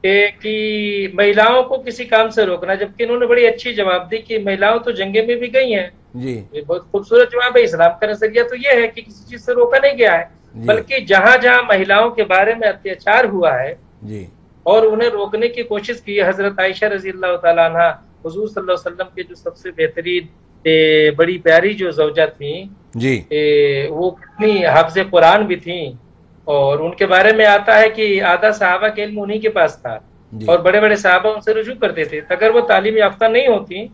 कि महिलाओं को किसी काम से रोकना, जबकि इन्होंने बड़ी अच्छी जवाब दी कि महिलाओं तो जंगे में भी गई हैं। जी। ये बहुत खूबसूरत जवाब है। इस्लाम का नजरिया तो ये है कि किसी चीज से रोका नहीं गया है, बल्कि जहां जहां महिलाओं के बारे में अत्याचार हुआ है जी और उन्हें रोकने की कोशिश की है, हजरत आयशा रजी अल्लाह तआला अन्हा हुजूर सल्लल्लाहु अलैहि वसल्लम के जो सबसे बेहतरीन बड़ी प्यारी जो ज़ौजा थी जी, वो कितनी हाफिज़े कुरान भी थी और उनके बारे में आता है कि आधा सहाबा के इल्म उन्हीं के पास था और बड़े बड़े सहाबा उनसे रुजू करते थे। अगर वो तालीम याफ्ता नहीं होती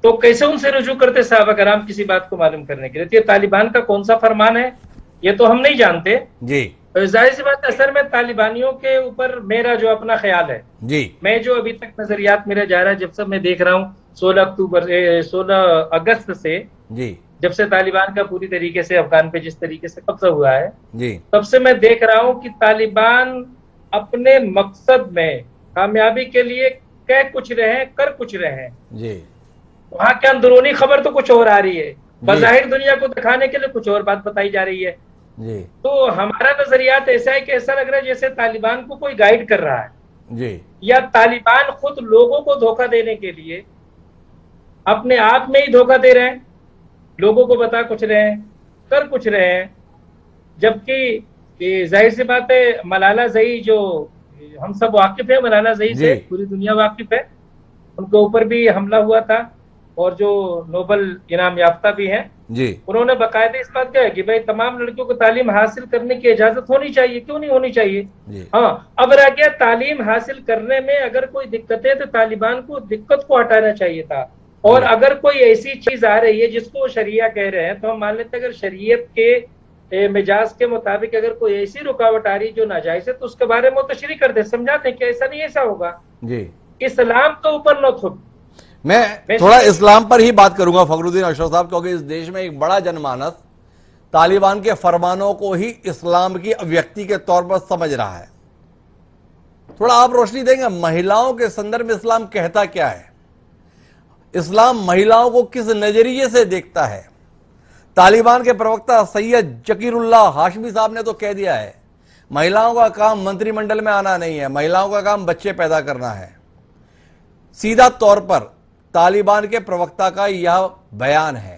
तो कैसे उनसे रुजू करते सहाबा कराम किसी बात को मालूम करने के लिए? तो ये तालिबान का कौन सा फरमान है ये तो हम नहीं जानते जी। जाहिर सी बात, असर में तालिबानियों के ऊपर मेरा जो अपना ख्याल है जी, मैं जो अभी तक नजरियात मेरा जा रहा है, जब से मैं देख रहा हूँ 16 अगस्त से जी, जब से तालिबान का पूरी तरीके से अफगान पे जिस तरीके से कब्जा हुआ है जी, तब से मैं देख रहा हूँ कि तालिबान अपने मकसद में कामयाबी के लिए कह कुछ रहे कर कुछ रहे जी, वहां के अंदरूनी खबर तो कुछ और आ रही है, बज़ाहिर दुनिया को दिखाने के लिए कुछ और बात बताई जा रही है जी। तो हमारा नजरियात ऐसा है कि ऐसा लग रहा है जैसे तालिबान को कोई गाइड कर रहा है जी, या तालिबान खुद लोगों को धोखा देने के लिए अपने आप में ही धोखा दे रहे हैं, लोगों को बता कुछ रहे हैं कर कुछ रहे हैं। जबकि जाहिर सी बात है मलाला ज़ई जो हम सब वाकिफ है, मलाला ज़ई से पूरी दुनिया वाकिफ है, उनके ऊपर भी हमला हुआ था और जो नोबल इनाम याफ्ता भी हैं जी, उन्होंने बाकायदे इस बात कहा कि भाई तमाम लड़कियों को तालीम हासिल करने की इजाजत होनी चाहिए, क्यों नहीं होनी चाहिए। हाँ, अब रह गया तालीम हासिल करने में अगर कोई दिक्कत है तो तालिबान को दिक्कत को हटाना चाहिए था और अगर कोई ऐसी चीज आ रही है जिसको शरिया कह रहे हैं तो हम मान लेते अगर शरीयत के मिजाज के मुताबिक अगर कोई ऐसी रुकावट आ रही जो नाजायज है तो उसके बारे में तशरीह कर दे, समझाते हैं कि ऐसा नहीं ऐसा होगा जी। इस्लाम के ऊपर न थोप। मैं थोड़ा इस्लाम पर ही बात करूंगा फखरुद्दीन अशरफ साहब, क्योंकि इस देश में एक बड़ा जनमानस तालिबान के फरमानों को ही इस्लाम की अभिव्यक्ति के तौर पर समझ रहा है। थोड़ा आप रोशनी देंगे महिलाओं के संदर्भ में इस्लाम कहता क्या है, इस्लाम महिलाओं को किस नजरिए से देखता है। तालिबान के प्रवक्ता सैयद जकीरुल्लाह हाशमी साहब ने तो कह दिया है महिलाओं का काम मंत्रिमंडल में आना नहीं है, महिलाओं का काम बच्चे पैदा करना है। सीधा तौर पर तालिबान के प्रवक्ता का यह बयान है।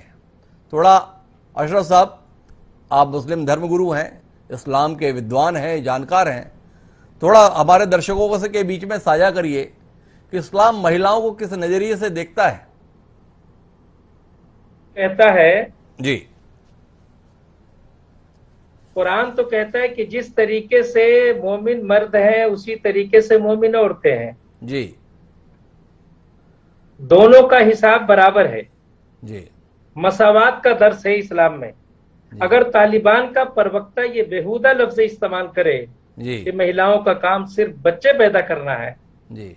थोड़ा अशरफ साहब, आप मुस्लिम धर्मगुरु हैं, इस्लाम के विद्वान हैं, जानकार हैं, थोड़ा हमारे दर्शकों के बीच में साझा करिए कि इस्लाम महिलाओं को किस नजरिए से देखता है। कहता है जी, कुरान तो कहता है कि जिस तरीके से मोमिन मर्द है उसी तरीके से मोमिन औरतें हैं जी, दोनों का हिसाब बराबर है जी, मसावात का दर्स है इस्लाम में। अगर तालिबान का प्रवक्ता ये बेहुदा लफ्ज इस्तेमाल करे जी, कि महिलाओं का काम सिर्फ बच्चे पैदा करना है, जी,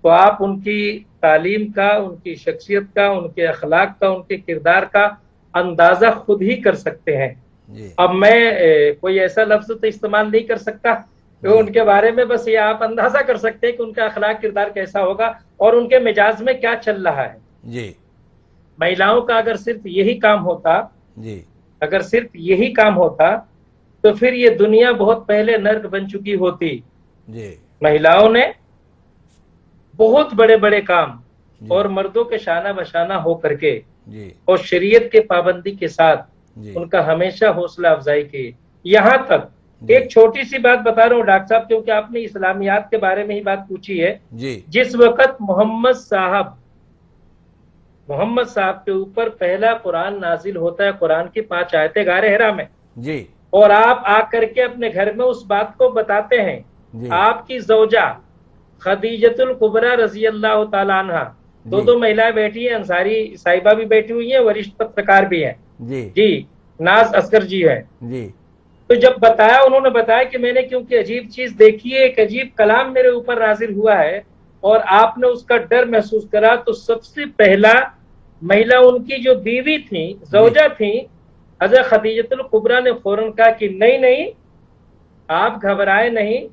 तो आप उनकी तालीम का, उनकी शख्सियत का, उनके अखलाक का, उनके किरदार का अंदाजा खुद ही कर सकते हैं। अब मैं कोई ऐसा लफ्ज तो इस्तेमाल नहीं कर सकता तो उनके बारे में, बस ये आप अंदाजा कर सकते हैं कि उनका अखलाक किरदार कैसा होगा और उनके मिजाज में क्या चल रहा है जी। महिलाओं का अगर सिर्फ यही काम होता जी, अगर सिर्फ यही काम होता तो फिर ये दुनिया बहुत पहले नर्क बन चुकी होती जी। महिलाओं ने बहुत बड़े बड़े काम और मर्दों के शाना बशाना हो करके जी, और शरीयत के पाबंदी के साथ जी, उनका हमेशा हौसला अफजाई की। यहाँ तक एक छोटी सी बात बता रहा हूँ डॉक्टर साहब, क्योंकि आपने इस्लामियात के बारे में ही बात पूछी है जी। जिस वक्त मोहम्मद साहब के ऊपर पहला कुरान नाजिल होता है, कुरान की 5 आयतें गारे हिरा में जी, और आप आकर के अपने घर में उस बात को बताते हैं, आपकी जौजा खदीजतुल कुबरा रजी अल्लाह ताला अन्हा, दो महिलाएं बैठी हैं, अंसारी साहिबा भी बैठी हुई है, वरिष्ठ पत्रकार भी है जी, नाज असगर जी है जी। तो जब बताया, उन्होंने बताया कि मैंने क्योंकि अजीब चीज देखी है, एक अजीब कलाम मेरे ऊपर नाजिल हुआ है और आपने उसका डर महसूस करा, तो सबसे पहला महिला उनकी जो बीवी थी, जौजा थी, हज़रत खदीजतुल कुबरा ने फौरन कहा कि नहीं नहीं, आप घबराए नहीं,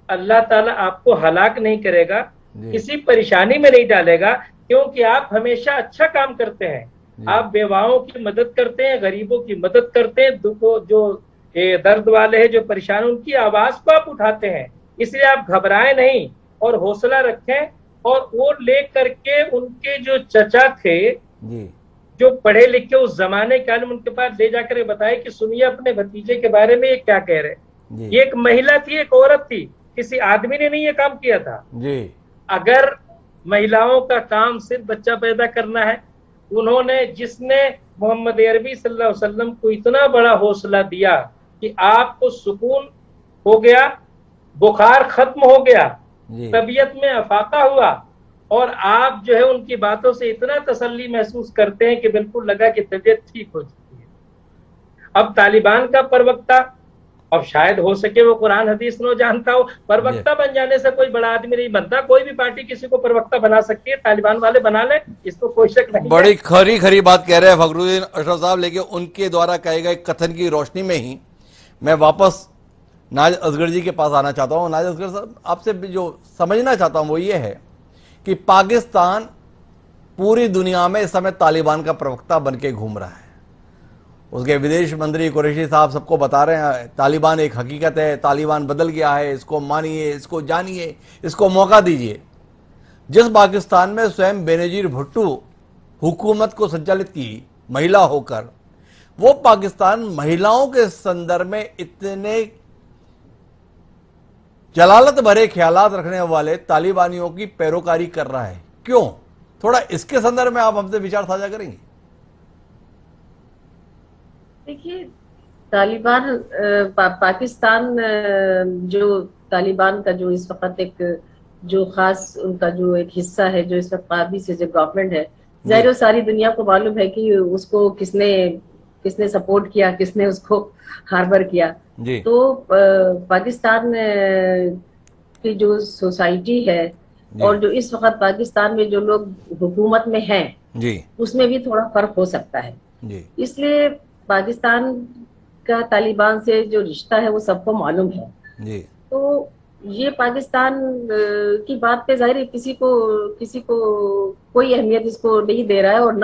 अल्लाह ताला आपको हलाक नहीं करेगा, किसी परेशानी में नहीं डालेगा, क्योंकि आप हमेशा अच्छा काम करते हैं, आप बेवाओं की मदद करते हैं, गरीबों की मदद करते हैं, दुखों जो दर्द वाले हैं, जो परेशान, उनकी आवाज को आप उठाते हैं, इसलिए आप घबराए नहीं और हौसला रखें। और वो ले करके उनके जो चचा थे जो पढ़े लिखे उस जमाने के आलम, उनके पास ले जाकर बताए कि सुनिए अपने भतीजे के बारे में ये क्या कह रहे। ये एक महिला थी, एक औरत थी, किसी आदमी ने नहीं ये काम किया था जी। अगर महिलाओं का काम सिर्फ बच्चा पैदा करना है, उन्होंने, जिसने मोहम्मद अरबी सल्लल्लाहु अलैहि वसल्लम को इतना बड़ा हौसला दिया कि आपको सुकून हो गया, बुखार खत्म हो गया, तबीयत में अफाका हुआ और आप जो है उनकी बातों से इतना तसल्ली महसूस करते हैं कि बिल्कुल लगा कि तबीयत ठीक हो चुकी है। अब तालिबान का प्रवक्ता, अब शायद हो सके वो कुरान हदीस न जानता हो, प्रवक्ता बन जाने से कोई बड़ा आदमी नहीं बनता, कोई भी पार्टी किसी को प्रवक्ता बना सकती है, तालिबान वाले बना ले, इसको कोई शक नहीं। बड़ी खरी बात कह रहे हैं फखरुद्दीन अशरफ साहब, लेकिन उनके द्वारा कहे गए कथन की रोशनी में ही मैं वापस नाज असगर जी के पास आना चाहता हूं। नाज असगर साहब, आपसे जो समझना चाहता हूं वो ये है कि पाकिस्तान पूरी दुनिया में इस समय तालिबान का प्रवक्ता बन के घूम रहा है। उसके विदेश मंत्री कुरैशी साहब सबको बता रहे हैं तालिबान एक हकीकत है, तालिबान बदल गया है, इसको मानिए, इसको जानिए, इसको मौका दीजिए। जिस पाकिस्तान में स्वयं बेनजीर भुट्टो हुकूमत को संचालित की महिला होकर, वो पाकिस्तान महिलाओं के संदर्भ में इतने जलालत भरे ख्यालात रखने वाले तालिबानियों की पैरोकारी कर रहा है, क्यों? थोड़ा इसके संदर्भ में आप हमसे विचार साझा करेंगे? देखिए, तालिबान पाकिस्तान जो तालिबान का जो इस वक्त एक जो खास उनका जो एक हिस्सा है, जो इस वक्त काबी से जो गवर्नमेंट है, जाहिर सारी दुनिया को मालूम है कि उसको किसने सपोर्ट किया, किसने उसको हार्बर किया। तो पाकिस्तान की जो सोसाइटी है और जो इस वक्त पाकिस्तान में जो लोग हुकूमत में हैं, उसमें भी थोड़ा फर्क हो सकता है। इसलिए पाकिस्तान का तालिबान से जो रिश्ता है वो सबको मालूम है। तो ये पाकिस्तान की बात पे जाहिर है किसी को कोई अहमियत इसको नहीं दे रहा है और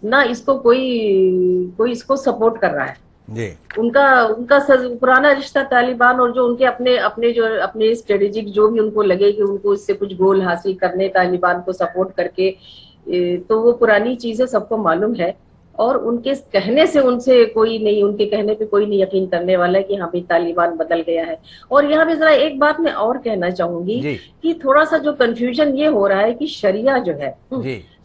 ना इसको कोई इसको सपोर्ट कर रहा है। उनका पुराना रिश्ता तालिबान और जो उनके अपने स्ट्रेटेजिक जो भी उनको लगे कि उनको इससे कुछ गोल हासिल करने तालिबान को सपोर्ट करके, तो वो पुरानी चीजें सबको मालूम है और उनके कहने से उनके कहने पे कोई नहीं यकीन करने वाला है कि हाँ भाई तालिबान बदल गया है। और यहाँ पे जरा एक बात मैं और कहना चाहूंगी कि थोड़ा सा जो कंफ्यूजन ये हो रहा है कि शरिया जो है,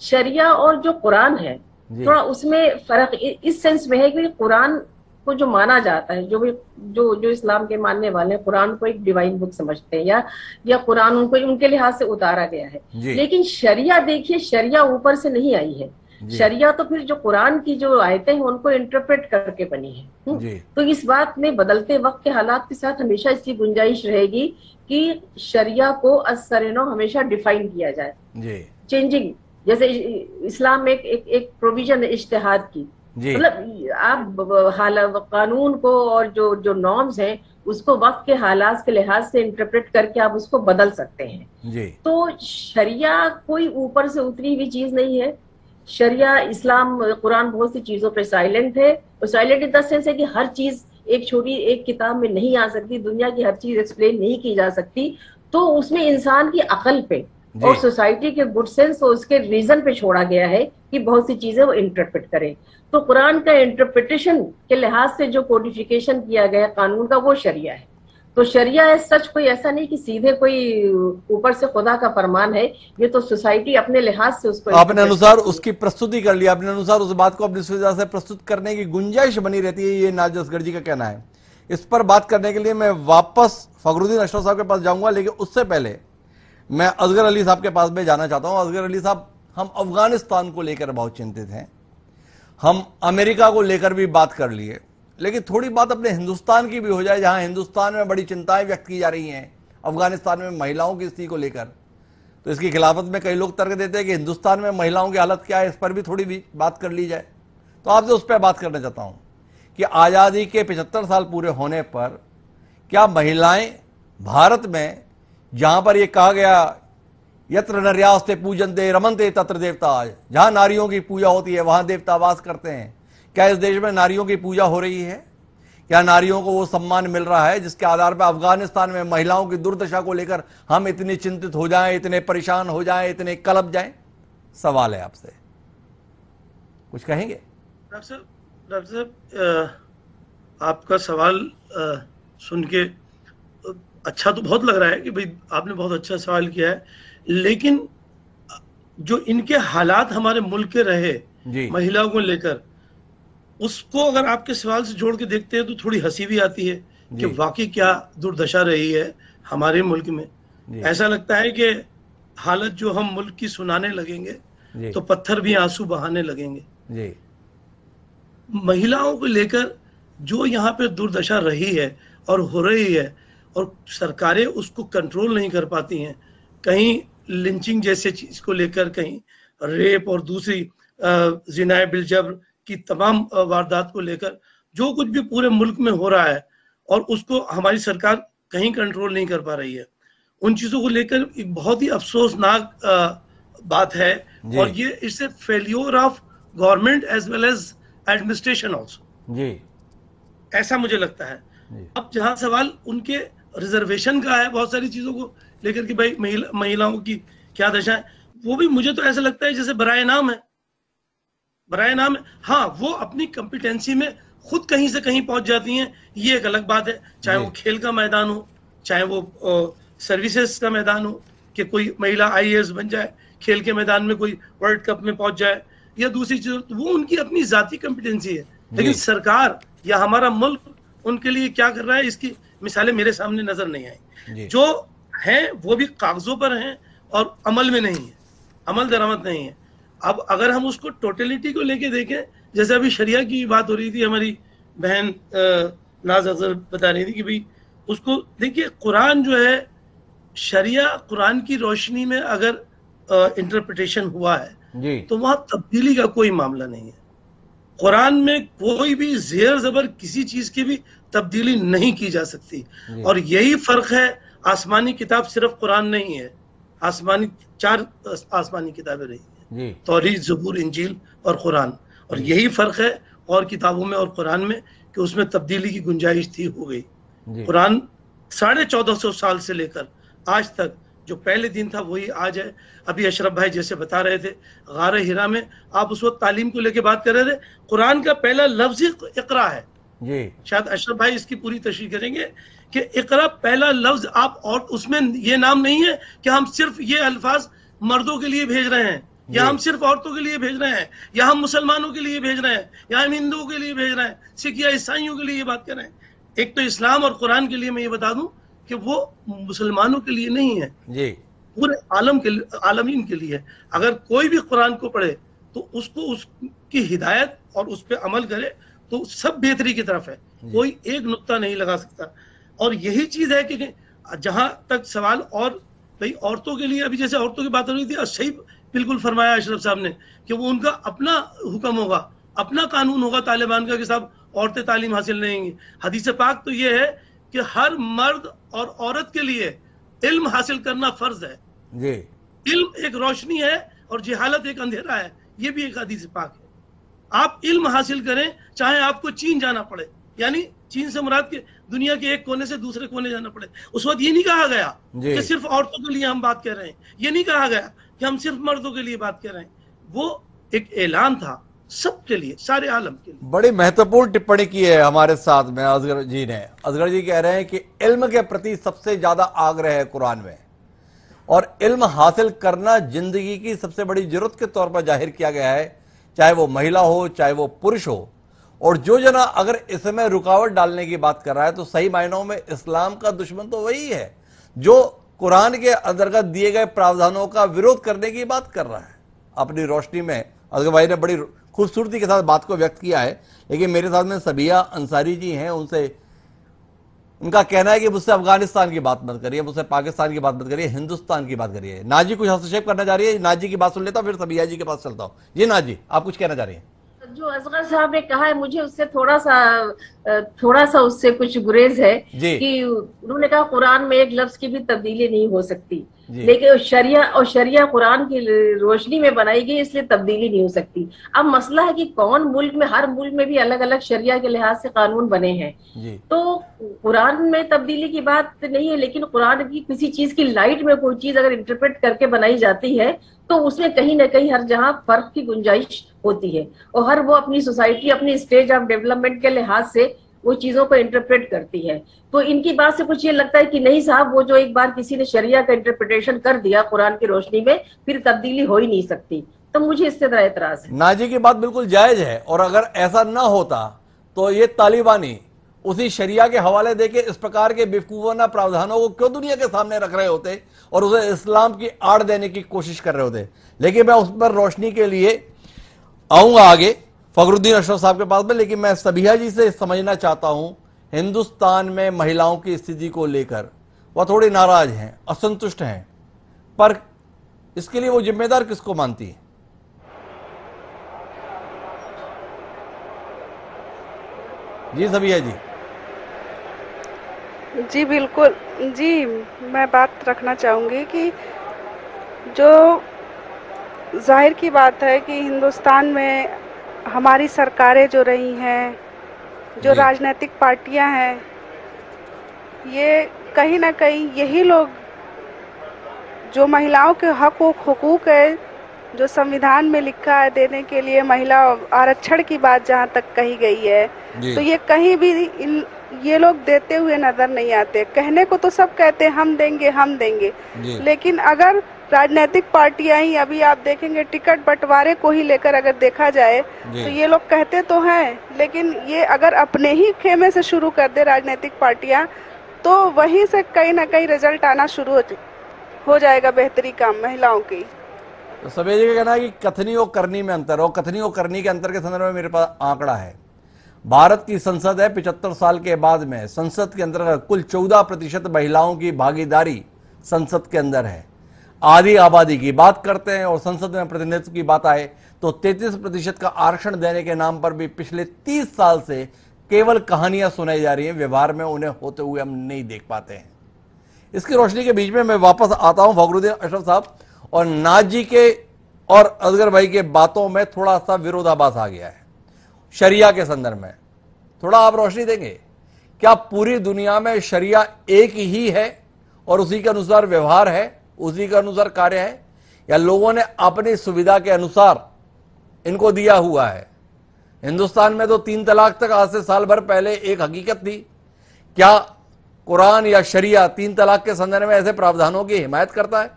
शरिया और जो कुरान है, थोड़ा उसमें फर्क इस सेंस में है कि कुरान को जो माना जाता है, जो इस्लाम के मानने वाले हैं, कुरान को एक डिवाइन बुक समझते हैं या कुरान उनको उनके लिहाज से उतारा गया है। लेकिन शरिया देखिए, शरिया ऊपर से नहीं आई है। शरिया तो फिर जो कुरान की जो आयतें हैं उनको इंटरप्रेट करके बनी है। तो इस बात में बदलते वक्त के हालात के साथ हमेशा इसकी गुंजाइश रहेगी कि शरिया को असरनो हमेशा डिफाइन किया जाए, चेंजिंग। जैसे इस्लाम में एक प्रोविजन है इज्तिहाद की, मतलब आप कानून को और जो नॉर्म्स हैं उसको वक्त के हालात के लिहाज से इंटरप्रेट करके आप उसको बदल सकते हैं। तो शरिया कोई ऊपर से उतरी हुई चीज नहीं है। शरिया, इस्लाम, कुरान बहुत सी चीजों पे साइलेंट है। और साइलेंट इन द सेंस है कि हर चीज एक छोटी एक किताब में नहीं आ सकती, दुनिया की हर चीज एक्सप्लेन नहीं की जा सकती। तो उसमें इंसान की अकल पे और सोसाइटी के गुड सेंस और उसके रीजन पे छोड़ा गया है कि बहुत सी चीजें वो इंटरप्रेट करें। तो कुरान का इंटरप्रिटेशन के लिहाज से जो कोडिफिकेशन किया गया कानून का, वो शरिया है। तो शरिया है सच कोई ऐसा नहीं कि सीधे कोई ऊपर से खुदा का फरमान है, ये तो सोसाइटी अपने लिहाज से उसको अपने अनुसार उसकी प्रस्तुति कर लिया, अपने अनुसार उस बात को अपनी सुविधा से प्रस्तुत करने की गुंजाइश बनी रहती है, ये नाज असगर जी का कहना है। इस पर बात करने के लिए मैं वापस फखरुद्दीन अशरफ साहब के पास जाऊंगा, लेकिन उससे पहले मैं असगर अली साहब के पास में जाना चाहता हूं। असगर अली साहब, हम अफगानिस्तान को लेकर बहुत चिंतित हैं, हम अमेरिका को लेकर भी बात कर लिए, लेकिन थोड़ी बात अपने हिंदुस्तान की भी हो जाए, जहां हिंदुस्तान में बड़ी चिंताएं व्यक्त की जा रही हैं अफगानिस्तान में महिलाओं की स्थिति को लेकर। तो इसकी खिलाफत में कई लोग तर्क देते हैं कि हिंदुस्तान में महिलाओं की हालत क्या है, इस पर भी थोड़ी भी बात कर ली जाए। तो आपसे उस पर बात करना चाहता हूं कि आज़ादी के 75 साल पूरे होने पर क्या महिलाएं भारत में, जहां पर यह कहा गया यत्र नर्यास्ते पूजन्ते रमन्ते तत्र देवता, जहां नारियों की पूजा होती है वहां देवता वास करते हैं, क्या इस देश में नारियों की पूजा हो रही है? क्या नारियों को वो सम्मान मिल रहा है जिसके आधार पर अफगानिस्तान में महिलाओं की दुर्दशा को लेकर हम इतनी चिंतित हो जाएं, इतने परेशान हो जाएं, इतने कलप जाएं? सवाल है आपसे, कुछ कहेंगे? डॉक्टर साहब, आपका सवाल सुन के अच्छा तो बहुत लग रहा है कि भाई आपने बहुत अच्छा सवाल किया है, लेकिन जो इनके हालात हमारे मुल्क के रहे महिलाओं को लेकर, उसको अगर आपके सवाल से जोड़ के देखते हैं तो थोड़ी हंसी भी आती है कि वाकई क्या दुर्दशा रही है हमारे मुल्क में। ऐसा लगता है कि हालत जो हम मुल्क की सुनाने लगेंगे तो पत्थर भी आंसू बहाने लगेंगे। महिलाओं को लेकर जो यहाँ पे दुर्दशा रही है और हो रही है, और सरकारें उसको कंट्रोल नहीं कर पाती हैं, कहीं लिंचिंग जैसे चीज को लेकर, कहीं रेप और दूसरी जिनाए बिलजबर की तमाम वारदात को लेकर जो कुछ भी पूरे मुल्क में हो रहा है, और उसको हमारी सरकार कहीं कंट्रोल नहीं कर पा रही है। उन चीजों को लेकर एक बहुत ही अफसोसनाक बात है, और ये इससे failure of government as well as administration also, ऐसा मुझे लगता है। अब जहां सवाल उनके रिजर्वेशन का है, बहुत सारी चीजों को लेकर कि भाई महिलाओं की क्या दशा है, वो भी मुझे तो ऐसा लगता है जैसे बराए नाम है, बराए नाम है। हाँ, वो अपनी कॉम्पिटेंसी में खुद कहीं से कहीं पहुंच जाती हैं, ये एक अलग बात है। चाहे वो खेल का मैदान हो, चाहे वो सर्विसेज का मैदान हो, कि कोई महिला IAS बन जाए, खेल के मैदान में कोई वर्ल्ड कप में पहुंच जाए, या दूसरी चीज, वो उनकी अपनी जाती कॉम्पिटेंसी है। लेकिन सरकार या हमारा मुल्क उनके लिए क्या कर रहा है, इसकी मिसालें मेरे सामने नजर नहीं आई। जो हैं वो भी कागजों पर हैं और अमल में नहीं है, अमल दरामद नहीं है। अब अगर हम उसको टोटलिटी को लेके देखें, जैसे अभी शरिया की बात हो रही थी, हमारी बहन नाज अजहर बता रही थी कि भाई उसको देखिए, कुरान जो है, शरिया कुरान की रोशनी में अगर इंटरप्रिटेशन हुआ है तो वहां तब्दीली का कोई मामला नहीं है। कुरान में कोई भी जेर जबर किसी चीज की भी तब्दीली नहीं की जा सकती, और यही फर्क है। आसमानी किताब सिर्फ कुरान नहीं है, चार आसमानी किताबें रही हैं, तौरीत, ज़बूर, इंजील और कुरान, और यही फर्क है और किताबों में और कुरान में कि उसमें तब्दीली की गुंजाइश थी, हो गई। कुरान 1450 साल से लेकर आज तक जो पहले दिन था वही आज है। अभी अशरफ भाई जैसे बता रहे थे, गारे हिरा में आप उस वक्त तालीम को लेकर बात कर रहे थे, कुरान का पहला लफ्ज इकरा है। शायद अशरफ भाई इसकी पूरी तशरीह करेंगे कि इकरा पहला लफ्ज आप, और उसमें ये नाम नहीं है कि हम सिर्फ ये अल्फाज मर्दों के लिए भेज रहे हैं, या हम सिर्फ औरतों के लिए भेज रहे हैं, या हम मुसलमानों के लिए भेज रहे हैं, या हम हिंदुओं के लिए भेज रहे हैं, सिख या ईसाइयों के लिए ये बात कर रहे हैं। एक तो इस्लाम और कुरान के लिए मैं ये बता दूं कि वो मुसलमानों के लिए नहीं है जी, पूरे आलमीन के लिए। अगर कोई भी कुरान को पढ़े तो उसको उसकी हिदायत और उस पर अमल करे तो सब बेहतरी की तरफ है, कोई एक नुक्ता नहीं लगा सकता। और यही चीज है कि जहां तक सवाल और भाई औरतों के लिए, अभी जैसे औरतों की बात हो रही थी, सही बिल्कुल फरमाया अशरफ साहब ने कि वो उनका अपना हुक्म होगा, अपना कानून होगा तालिबान का कि साहब औरतें तालीम हासिल नहीं होंगी। हदीस पाक तो ये है कि हर मर्द और औरत के लिए इल्म हासिल करना फर्ज है जी। इल्म एक रोशनी है और जहालत एक अंधेरा है, ये भी एक हदीस पाक है। आप इल्म हासिल करें चाहे आपको चीन जाना पड़े, यानी चीन से मुराद के दुनिया के एक कोने से दूसरे कोने जाना पड़े, उस वक्त ये नहीं कहा गया कि सिर्फ औरतों के लिए हम बात कर रहे हैं, ये नहीं कहा गया कि हम सिर्फ मर्दों के लिए बात कर रहे हैं। वो एक ऐलान था सबके लिए, सारे आलम के लिए। बड़ी महत्वपूर्ण टिप्पणी की है हमारे साथ में असगर जी ने। असगर जी कह रहे हैं कि इल्म के प्रति सबसे ज्यादा आग्रह है कुरान में, और इल्म हासिल करना जिंदगी की सबसे बड़ी जरूरत के तौर पर जाहिर किया गया है, चाहे वो महिला हो चाहे वो पुरुष हो। और जो जना अगर इसमें रुकावट डालने की बात कर रहा है तो सही मायनों में इस्लाम का दुश्मन तो वही है जो कुरान के अंतर्गत दिए गए प्रावधानों का विरोध करने की बात कर रहा है। अपनी रोशनी में असगर भाई ने बड़ी खूबसूरती के साथ बात को व्यक्त किया है, लेकिन मेरे साथ में सबिया अंसारी जी हैं, उनका कहना है कि मुझसे अफगानिस्तान की बात मत करिए, मुझसे पाकिस्तान की बात मत करिए, हिंदुस्तान की बात करिए। नाजी कुछ हस्तक्षेप करना चाह रही है? नाजी की बात सुन लेता हूं, फिर सबिया जी के पास चलता हूं। जी नाजी, आप कुछ कहना चाह रही हैं? जो असगर साहब ने कहा है, मुझे उससे थोड़ा सा उससे कुछ गुरेज है कि उन्होंने कहा कुरान में एक लफ्ज की भी तब्दीली नहीं हो सकती, लेकिन शरिया कुरान की रोशनी में बनाई गई, इसलिए तब्दीली नहीं हो सकती। अब मसला है कि कौन मुल्क में, हर मुल्क में भी अलग अलग शरिया के लिहाज से कानून बने हैं, तो कुरान में तब्दीली की बात नहीं है, लेकिन कुरान की किसी चीज की लाइट में कोई चीज अगर इंटरप्रेट करके बनाई जाती है तो उसमें कहीं ना कहीं हर जहां फर्क की गुंजाइश होती है, और हर वो अपनी सोसाइटी, अपनी स्टेज ऑफ डेवलपमेंट के लिहाज से वो चीजों को इंटरप्रेट करती है। तो इनकी बात से कुछ ये लगता है कि नहीं साहब, वो जो एक बार किसी ने शरिया का इंटरप्रिटेशन कर दिया कुरान की रोशनी में, फिर तब्दीली हो ही नहीं सकती। तो मुझे इससे बड़ा एतराज है। नाजी की बात बिल्कुल जायज है, और अगर ऐसा ना होता तो ये तालिबानी उसी शरिया के हवाले देके इस प्रकार के बेवकूफाना प्रावधानों को क्यों दुनिया के सामने रख रहे होते और उसे इस्लाम की आड़ देने की कोशिश कर रहे होते। लेकिन मैं उस पर रोशनी के लिए आऊंगा आगे फखरुद्दीन अशरफ साहब के पास में, लेकिन मैं सबिया जी से समझना चाहता हूं हिंदुस्तान में महिलाओं की स्थिति को लेकर वह थोड़ी नाराज हैं, असंतुष्ट हैं, पर इसके लिए वो जिम्मेदार किसको मानती है? जी सबिया जी। जी बिल्कुल जी, मैं बात रखना चाहूँगी कि जो जाहिर की बात है कि हिंदुस्तान में हमारी सरकारें जो रही हैं, जो राजनीतिक पार्टियां हैं, ये कहीं ना कहीं यही लोग जो महिलाओं के हक व हुकूक है, जो संविधान में लिखा है देने के लिए महिला आरक्षण की बात जहाँ तक कही गई है, तो ये कहीं भी ये लोग देते हुए नजर नहीं आते। कहने को तो सब कहते हैं हम देंगे, लेकिन अगर राजनीतिक पार्टियां ही, अभी आप देखेंगे टिकट बंटवारे को ही लेकर अगर देखा जाए तो ये लोग कहते तो हैं, लेकिन ये अगर अपने ही खेमे से शुरू कर दे राजनीतिक पार्टियां, तो वहीं से कहीं ना कहीं रिजल्ट आना शुरू हो जाएगा बेहतरी काम महिलाओं की। तो सभी जी का कहना है कि कथनी और करनी में अंतर, और कथनी और करनी के अंतर के संदर्भ में मेरे पास आंकड़ा है। भारत की संसद है, 75 साल के बाद में संसद के अंदर कुल 14% महिलाओं की भागीदारी संसद के अंदर है। आधी आबादी की बात करते हैं और संसद में प्रतिनिधित्व की बात आए तो 33% का आरक्षण देने के नाम पर भी पिछले 30 साल से केवल कहानियां सुनाई जा रही हैं, व्यवहार में उन्हें होते हुए हम नहीं देख पाते हैं। इसकी रोशनी के बीच में मैं वापस आता हूं फखरुद्दीन अशरफ साहब, और नाजी के और असगर भाई के बातों में थोड़ा सा विरोधाभास आ गया है शरिया के संदर्भ में। थोड़ा आप रोशनी देंगे, क्या पूरी दुनिया में शरिया एक ही है और उसी के अनुसार व्यवहार है, उसी के अनुसार कार्य है, या लोगों ने अपनी सुविधा के अनुसार इनको दिया हुआ है? हिंदुस्तान में तो 3 तलाक तक आज से साल भर पहले एक हकीकत थी। क्या कुरान या शरिया 3 तलाक के संदर्भ में ऐसे प्रावधानों की हिमायत करता है?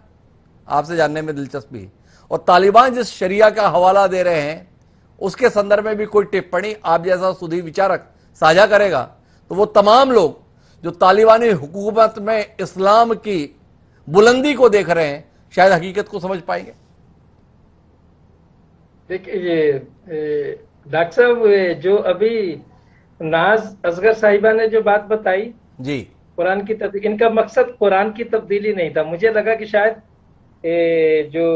आपसे जानने में दिलचस्पी। और तालिबान जिस शरिया का हवाला दे रहे हैं उसके संदर्भ में भी कोई टिप्पणी आप जैसा सुधी विचारक साझा करेगा तो वो तमाम लोग जो तालिबानी हुकूमत में इस्लाम की बुलंदी को देख रहे हैं शायद हकीकत को समझ पाएंगे। देखिए डॉक्टर साहब, जो अभी नाज असगर साहिबा ने जो बात बताई जी, कुरान की तब्दीली, इनका मकसद कुरान की तब्दीली नहीं था। मुझे लगा कि शायद जो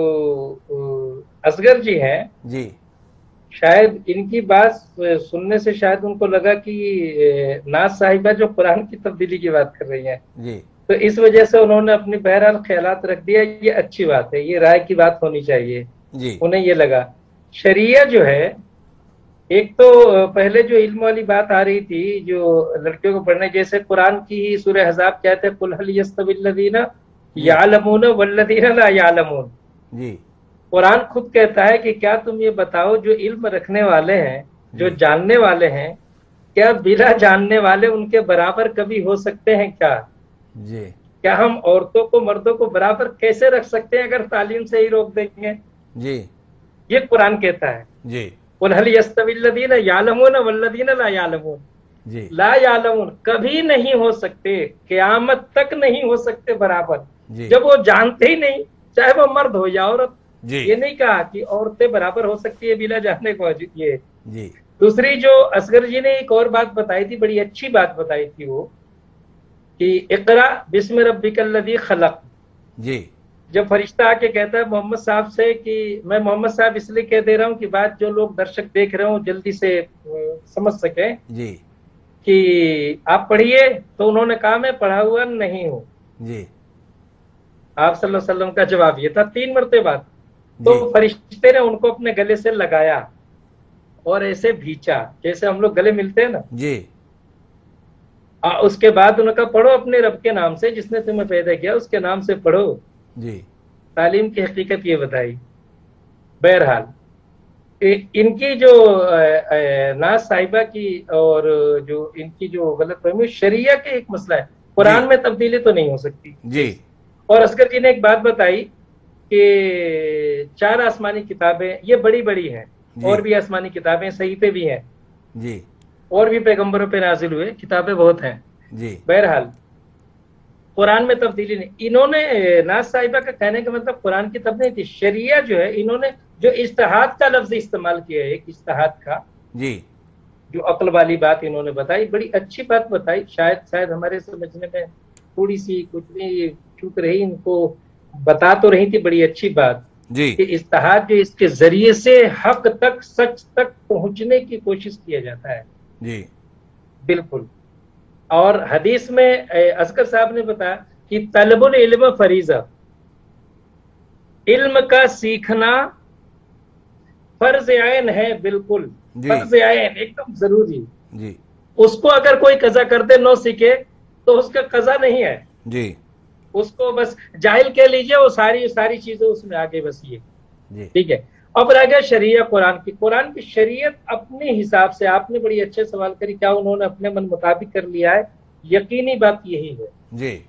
असगर जी हैं जी, शायद इनकी बात सुनने से शायद उनको लगा कि नाज साहिबा जो कुरान की तब्दीली की बात कर रही हैं जी, तो इस वजह से उन्होंने अपनी बहरहाल ख्यालात रख दिया। ये अच्छी बात है, ये राय की बात होनी चाहिए जी। उन्हें ये लगा शरिया जो है, एक तो पहले जो इल्म वाली बात आ रही थी जो लड़कियों को पढ़ने, जैसे कुरान की ही सूरह हज़ाब कहते हैं कुल हल यस्तविल्लज़ीना यालमून वल्लज़ीना ला यालमून जी। कुरान खुद कहता है कि क्या तुम ये बताओ जो इल्म रखने वाले हैं, जो जानने वाले हैं, क्या बिना जानने वाले उनके बराबर कभी हो सकते हैं क्या जी? क्या हम औरतों को मर्दों को बराबर कैसे रख सकते हैं अगर तालीम से ही रोक देंगे जी? ये कुरान कहता है जी। कुल हल यस्तविल्लज़ीना यालमून वल्लज़ीना ला यालमून जी। ला यालमून कभी नहीं हो सकते, क़यामत तक नहीं हो सकते बराबर जी। जब वो जानते ही नहीं, चाहे वो मर्द हो या औरत जी। ये नहीं कहा कि औरतें बराबर हो सकती है बिना जानने को ये जी। दूसरी जो असगर जी ने एक और बात बताई थी, बड़ी अच्छी बात बताई थी वो कि इक़रा बिस्मि रब्बिकल्लज़ी खलक़ जी। जब फरिश्ता आके कहता है मोहम्मद साहब से कि मैं मोहम्मद साहब इसलिए कह दे रहा हूँ कि बात जो लोग दर्शक देख रहे हो जल्दी से समझ सके जी, कि आप पढ़िए, तो उन्होंने कहा मैं पढ़ा हुआ नहीं हूँ जी। आप सल्लल्लाहु अलैहि वसल्लम का जवाब ये था 3 मरतबे बात। तो फरिश्ते ने उनको अपने गले से लगाया और ऐसे भींचा जैसे हम लोग गले मिलते हैं ना जी। उसके बाद उन्होंने कहा पढ़ो अपने रब के नाम से जिसने तुम्हें पैदा किया, उसके नाम से पढ़ो जी। तालीम की हकीकत ये बताई। बहरहाल इनकी जो नाज साहिबा की और जो इनकी जो गलतफहमी शरिया के एक मसला है, कुरान में तब्दीली तो नहीं हो सकती जी। और असगर जी ने एक बात बताई कि 4 आसमानी किताबें ये बड़ी बड़ी हैं, और भी आसमानी किताबें सहीफे भी हैं जी, और भी पैगंबरों पे नाजिल हुए किताबें बहुत हैं जी। बहरहाल कुरान में तब्दीली नहीं। इन्होंने नाज साहिबा का कहने का मतलब कुरान की तब्दीली थी, शरिया जो है इन्होंने जो इज्तिहाद का लफ्ज इस्तेमाल किया है, एक इज्तिहाद का जी, जो अक्ल वाली बात इन्होंने बताई, बड़ी अच्छी बात बताई। शायद हमारे समझने में थोड़ी सी कुछ भी चूक रही, इनको बता तो रही थी बड़ी अच्छी बात जी, कि इज्तिहाद जो इसके जरिए से हक तक, सच तक पहुंचने की कोशिश किया जाता है जी, बिल्कुल। और हदीस में असगर साहब ने बताया कि तलबुल इल्म फरीजा, इल्म का सीखना फर्ज आयन है, बिल्कुल फर्ज आयन, एकदम जरूरी जी। उसको अगर कोई कजा कर दे, नो सीखे, तो उसका कजा नहीं है जी, उसको बस जाहिल कह लीजिए, वो सारी चीजें उसमें आगे बस ये ठीक है। अब रह गया शरिया कुरान की शरीयत अपने हिसाब से। आपने बड़ी अच्छे सवाल करी, क्या उन्होंने अपने मन मुताबिक कर लिया है? यकीनी बात यही है जी।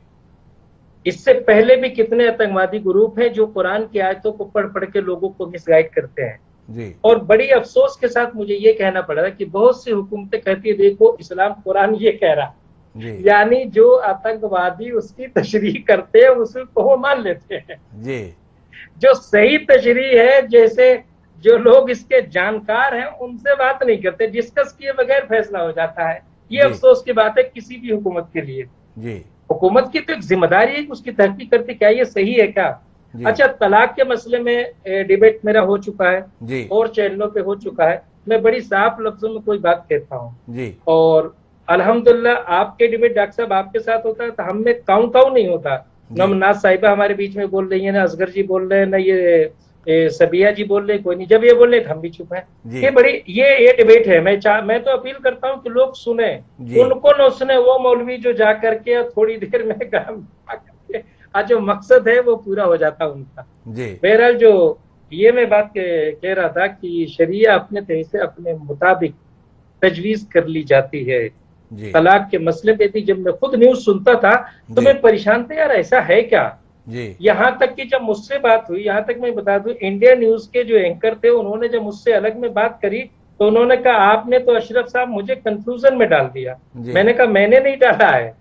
इससे पहले भी कितने आतंकवादी ग्रुप हैं जो कुरान की आयतों को पढ़ के लोगों को मिसगाइड करते हैं जी। और बड़ी अफसोस के साथ मुझे ये कहना पड़ रहा है कि बहुत सी हुकूमतें कहती है देखो इस्लाम कुरान ये कह रहा, यानी जो आतंकवादी उसकी तशरीह करते हैं उसको वो मान लेते हैं जी। जो सही तशरीह है, जैसे जो लोग इसके जानकार हैं उनसे बात नहीं करते, डिस्कस किए बगैर फैसला हो जाता है। ये अफसोस की बात है किसी भी हुकूमत के लिए जी। हुकूमत की तो एक जिम्मेदारी है कि उसकी तहकीक करती क्या ये सही है क्या। अच्छा, तलाक के मसले में डिबेट मेरा हो चुका है जी, और चैनलों पे हो चुका है। मैं बड़ी साफ लफ्जों में कोई बात कहता हूँ जी, और अल्हम्दुलिल्लाह आपके डिबेट डॉक्टर साहब आपके साथ होता है तो हम में काउ नहीं होता। न नाज साहिबा हमारे बीच में बोल रही है, ना असगर जी बोल रहे हैं, ना ये सबिया जी बोल रहे, कोई नहीं। जब ये बोल रहे हम भी चुप हैं। ये बड़ी ये डिबेट है। मैं तो अपील करता हूँ कि लोग सुने, उनको न सुने वो मौलवी जो जा करके थोड़ी देर में आज जो मकसद है वो पूरा हो जाता उनका। बहरहाल जो ये मैं बात कह रहा था कि शरिया अपने तय से अपने मुताबिक तजवीज कर ली जाती है। तलाक के मसले पे थी, जब मैं खुद न्यूज सुनता था तो मैं परेशान था, यार ऐसा है क्या जी। यहाँ तक कि जब मुझसे बात हुई, यहाँ तक मैं बता दूं, इंडिया न्यूज के जो एंकर थे उन्होंने जब मुझसे अलग में बात करी तो उन्होंने कहा आपने तो अशरफ साहब मुझे कंफ्यूजन में डाल दिया। मैंने कहा मैंने नहीं डाला है,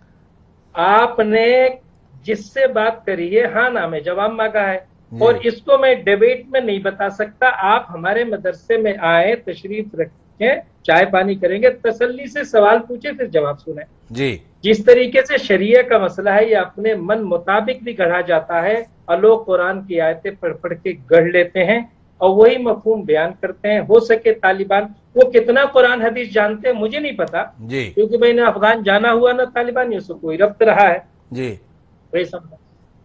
आपने जिससे बात करी है हाँ नाम है जवाब मांगा है, और इसको मैं डिबेट में नहीं बता सकता। आप हमारे मदरसे में आए, तशरीफ रखें, चाय पानी करेंगे, तसल्ली से सवाल पूछे फिर जवाब सुने जी। जिस तरीके से शरिया का मसला है ये अपने मन मुताबिक भी गढ़ा जाता है और लोग कुरान की आयतें पढ़ पढ़ के गढ़ लेते हैं और वही मफहूम बयान करते हैं। हो सके तालिबान वो कितना कुरान हदीस जानते हैं मुझे नहीं पता जी, क्योंकि मैंने अफगान जाना हुआ ना तालिबानियों से कोई रब्त रहा है जी। वही समझा।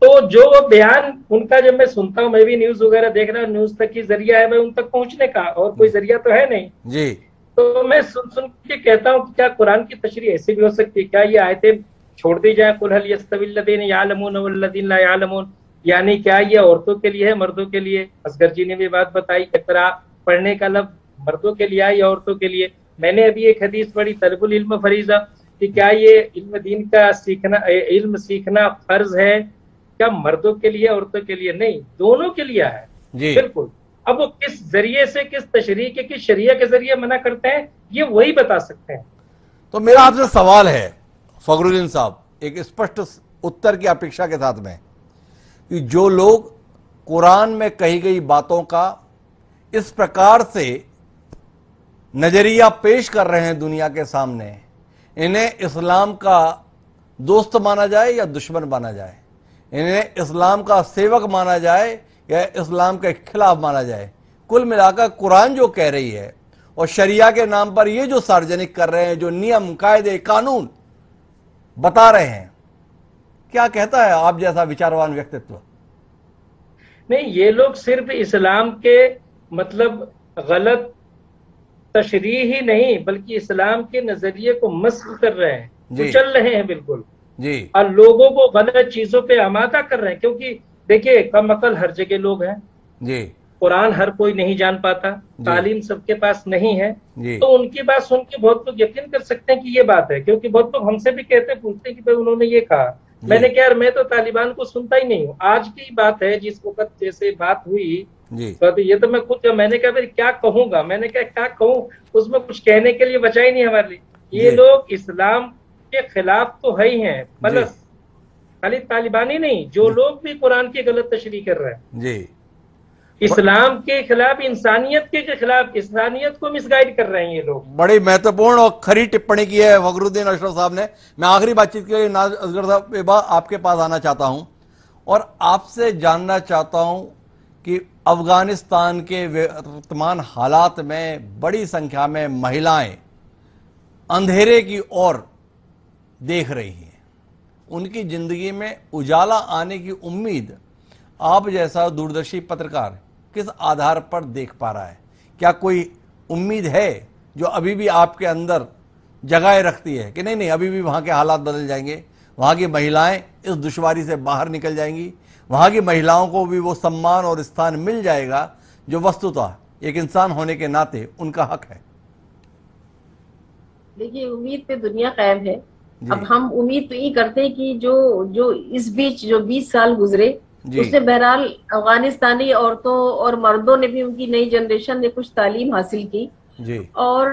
तो जो वो बयान उनका जब मैं सुनता हूँ, मैं भी न्यूज वगैरह देख रहा हूँ, न्यूज तक ही जरिया है मैं उन तक पहुंचने का, और कोई जरिया तो है नहीं जी। तो मैं सुन सुन के कहता हूँ कि क्या कुरान की तशरीह ऐसी भी हो सकती है? क्या ये आयतें छोड़ दी जाए, कुल हल यस्तविल्लज़ीना यअलमून वल्लज़ीना ला यअलमून, यानी क्या ये औरतों के लिए है मर्दों के लिए? असगर जी ने भी बात बताई, इक़रा पढ़ने का लफ्ज़ मर्दों के लिए है या औरतों के लिए? मैंने अभी एक हदीस पढ़ी तलबुल इल्म फरीज़ा, कि क्या ये इल्म दीन का सीखना, इल्म सीखना फर्ज है, क्या मर्दों के लिए औरतों के लिए? नहीं, दोनों के लिए है बिल्कुल। अब वो किस जरिए से, किस तशरीह के, किस शरिया के जरिए मना करते हैं ये वही बता सकते हैं। तो मेरा आपसे सवाल है फखरुद्दीन साहब, एक स्पष्ट उत्तर की अपेक्षा के साथ में, कि जो लोग कुरान में कही गई बातों का इस प्रकार से नजरिया पेश कर रहे हैं दुनिया के सामने, इन्हें इस्लाम का दोस्त माना जाए या दुश्मन माना जाए? इन्हें इस्लाम का सेवक माना जाए या इस्लाम के खिलाफ माना जाए? कुल मिलाकर कुरान जो कह रही है और शरिया के नाम पर ये जो सार्वजनिक कर रहे हैं, जो नियम कायदे कानून बता रहे हैं, क्या कहता है आप जैसा विचारवान व्यक्तित्व? नहीं, ये लोग सिर्फ इस्लाम के मतलब गलत तशरीह ही नहीं बल्कि इस्लाम के नजरिए को मस्ख कर रहे हैं, कुचल रहे हैं बिल्कुल जी, और लोगों को गलत चीजों पे आमादा कर रहे हैं। क्योंकि देखिए कम अकल हर जगह लोग हैं जी, कुरान हर कोई नहीं जान पाता, तालीम सबके पास नहीं है, तो उनकी बात सुन के बहुत लोग यकीन कर सकते हैं कि ये बात है। क्योंकि बहुत लोग हमसे भी कहते पूछते हैं कि भाई उन्होंने ये कहा, मैंने कहा यार मैं तो तालिबान को सुनता ही नहीं हूँ। आज की बात है, जिस वक्त जैसे बात हुई तो ये तो मैं खुद, मैंने कहा भाई क्या कहूंगा, मैंने कहा क्या कहूँ, उसमें कुछ कहने के लिए बचा ही नहीं हमारे लिए। ये लोग इस्लाम के खिलाफ तो है ही हैं, प्लस खाली तालिबानी नहीं, जो लोग भी कुरान की गलत तशरीह कर रहे हैं जी, इस्लाम के खिलाफ, इंसानियत के खिलाफ, इंसानियत को मिसगाइड कर रहे हैं ये लोग। बड़ी महत्वपूर्ण और खरी टिप्पणी की है फखरुद्दीन अशरफ साहब ने। मैं आखिरी बातचीत के लिए नाज असगर साहब आपके पास आना चाहता हूं और आपसे जानना चाहता हूं कि अफगानिस्तान के वर्तमान हालात में बड़ी संख्या में महिलाएं अंधेरे की ओर देख रही हैं, उनकी जिंदगी में उजाला आने की उम्मीद आप जैसा दूरदर्शी पत्रकार किस आधार पर देख पा रहा है? क्या कोई उम्मीद है जो अभी भी आपके अंदर जगाए रखती है कि नहीं नहीं अभी भी वहाँ के हालात बदल जाएंगे, वहाँ की महिलाएं इस दुश्वारी से बाहर निकल जाएंगी, वहाँ की महिलाओं को भी वो सम्मान और स्थान मिल जाएगा जो वस्तुतः एक इंसान होने के नाते उनका हक है? देखिए, उम्मीद पे दुनिया कायम है। अब हम उम्मीद तो ये करते हैं कि जो इस बीच जो 20 साल गुजरे उससे बहरहाल अफगानिस्तानी औरतों और मर्दों ने भी, उनकी नई जनरेशन ने कुछ तालीम हासिल की जी। और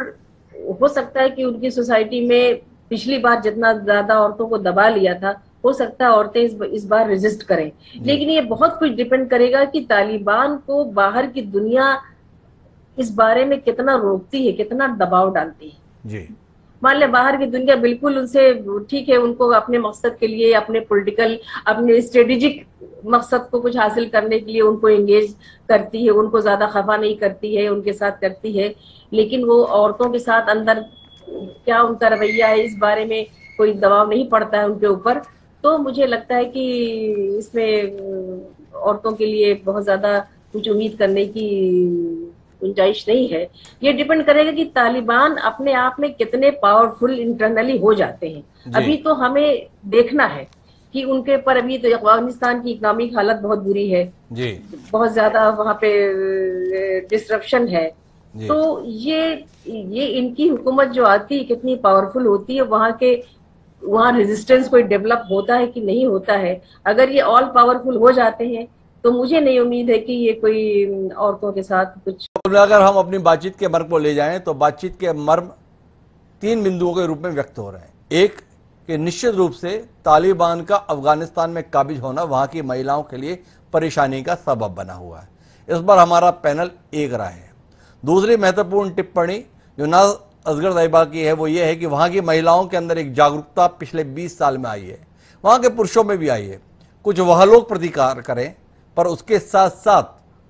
हो सकता है कि उनकी सोसाइटी में पिछली बार जितना ज्यादा औरतों को दबा लिया था, हो सकता है औरतें इस बार रेजिस्ट करें। लेकिन ये बहुत कुछ डिपेंड करेगा कि तालिबान को बाहर की दुनिया इस बारे में कितना रोकती है, कितना दबाव डालती है जी। मान ले बाहर की दुनिया बिल्कुल उनसे ठीक है, उनको अपने मकसद के लिए, अपने पॉलिटिकल, अपने स्ट्रेटेजिक मकसद को कुछ हासिल करने के लिए उनको एंगेज करती है, उनको ज्यादा खफा नहीं करती है, उनके साथ करती है। लेकिन वो औरतों के साथ अंदर क्या उनका रवैया है इस बारे में कोई दबाव नहीं पड़ता है उनके ऊपर। तो मुझे लगता है कि इसमें औरतों के लिए बहुत ज्यादा कुछ उम्मीद करने की गुंजाइश नहीं है। ये डिपेंड करेगा कि तालिबान अपने आप में कितने पावरफुल इंटरनली हो जाते हैं। अभी तो हमें देखना है कि उनके पर, अभी तो अफगानिस्तान की इकोनॉमिक हालत बहुत बुरी है जी। बहुत ज्यादा वहाँ पे डिस्ट्रप्शन है। तो ये इनकी हुकूमत जो आती है कितनी पावरफुल होती है, वहाँ के वहाँ रेजिस्टेंस कोई डेवलप होता है कि नहीं होता है। अगर ये ऑल पावरफुल हो जाते हैं तो मुझे नहीं उम्मीद है कि ये कोई औरतों के साथ कुछ। अगर हम अपनी बातचीत के मर्म को ले जाएं तो बातचीत के मर्म 3 बिंदुओं के रूप में व्यक्त हो रहे हैं। एक कि निश्चित रूप से तालिबान का अफगानिस्तान में काबिज होना वहां की महिलाओं के लिए परेशानी का सबब बना हुआ है। इस पर हमारा पैनल एक राय है। दूसरी महत्वपूर्ण टिप्पणी जो नाज असगर ज़ैबा की है वो ये है कि वहां की महिलाओं के अंदर एक जागरूकता पिछले 20 साल में आई है, वहां के पुरुषों में भी आई है। कुछ वह लोग प्रतिकार करें, पर उसके साथ साथ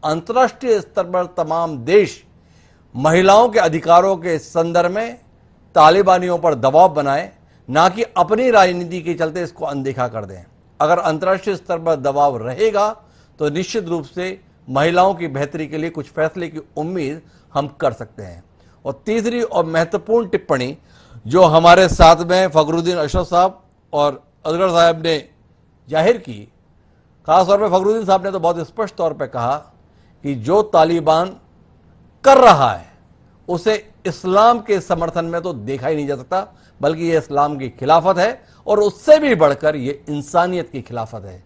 अंतर्राष्ट्रीय स्तर पर तमाम देश महिलाओं के अधिकारों के संदर्भ में तालिबानियों पर दबाव बनाए, ना कि अपनी राजनीति के चलते इसको अनदेखा कर दें। अगर अंतर्राष्ट्रीय स्तर पर दबाव रहेगा तो निश्चित रूप से महिलाओं की बेहतरी के लिए कुछ फैसले की उम्मीद हम कर सकते हैं। और तीसरी और महत्वपूर्ण टिप्पणी जो हमारे साथ में फखरुद्दीन अशरफ साहब और असगर साहब ने जाहिर की, खासतौर पर फखरुद्दीन साहब ने तो बहुत स्पष्ट तौर पर कहा कि जो तालिबान कर रहा है उसे इस्लाम के समर्थन में तो देखा ही नहीं जा सकता, बल्कि ये इस्लाम की खिलाफत है और उससे भी बढ़कर ये इंसानियत की खिलाफत है।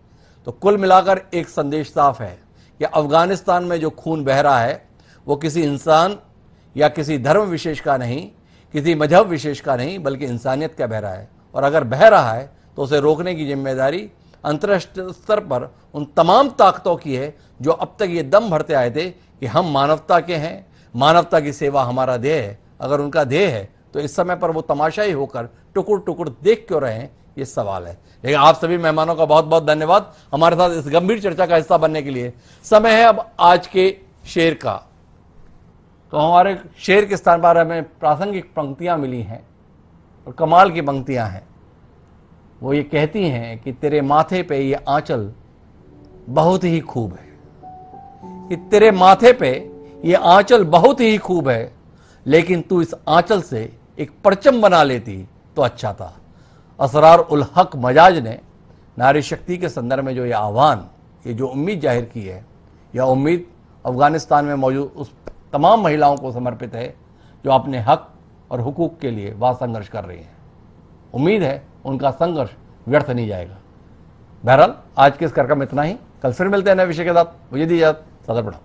तो कुल मिलाकर एक संदेश साफ है कि अफगानिस्तान में जो खून बह रहा है वो किसी इंसान या किसी धर्म विशेष का नहीं, किसी मजहब विशेष का नहीं, बल्कि इंसानियत का बह रहा है। और अगर बह रहा है तो उसे रोकने की जिम्मेदारी अंतर्राष्ट्रीय स्तर पर उन तमाम ताकतों की है जो अब तक ये दम भरते आए थे कि हम मानवता के हैं, मानवता की सेवा हमारा ध्येय है। अगर उनका ध्येय है तो इस समय पर वो तमाशाई होकर टुकुर टुकुर देख क्यों रहे हैं, ये सवाल है। लेकिन आप सभी मेहमानों का बहुत बहुत धन्यवाद हमारे साथ इस गंभीर चर्चा का हिस्सा बनने के लिए। समय है अब आज के शेर का। तो हमारे शेर के स्थान पर हमें प्रासंगिक पंक्तियां मिली हैं और कमाल की पंक्तियां हैं। वो ये कहती हैं कि तेरे माथे पे ये आंचल बहुत ही खूब है, कि तेरे माथे पे ये आंचल बहुत ही खूब है, लेकिन तू इस आंचल से एक परचम बना लेती तो अच्छा था। असरार उल हक मजाज ने नारी शक्ति के संदर्भ में जो ये आह्वान, ये जो उम्मीद जाहिर की है, यह उम्मीद अफगानिस्तान में मौजूद उस तमाम महिलाओं को समर्पित है जो अपने हक और हुकूक के लिए वह संघर्ष कर रही हैं। उम्मीद है उनका संघर्ष व्यर्थ नहीं जाएगा। बहरहाल आज के इस कार्यक्रम में इतना ही। कल फिर मिलते हैं नए विषय के साथ। मुझे दीजिए, सदर बढ़ाओ।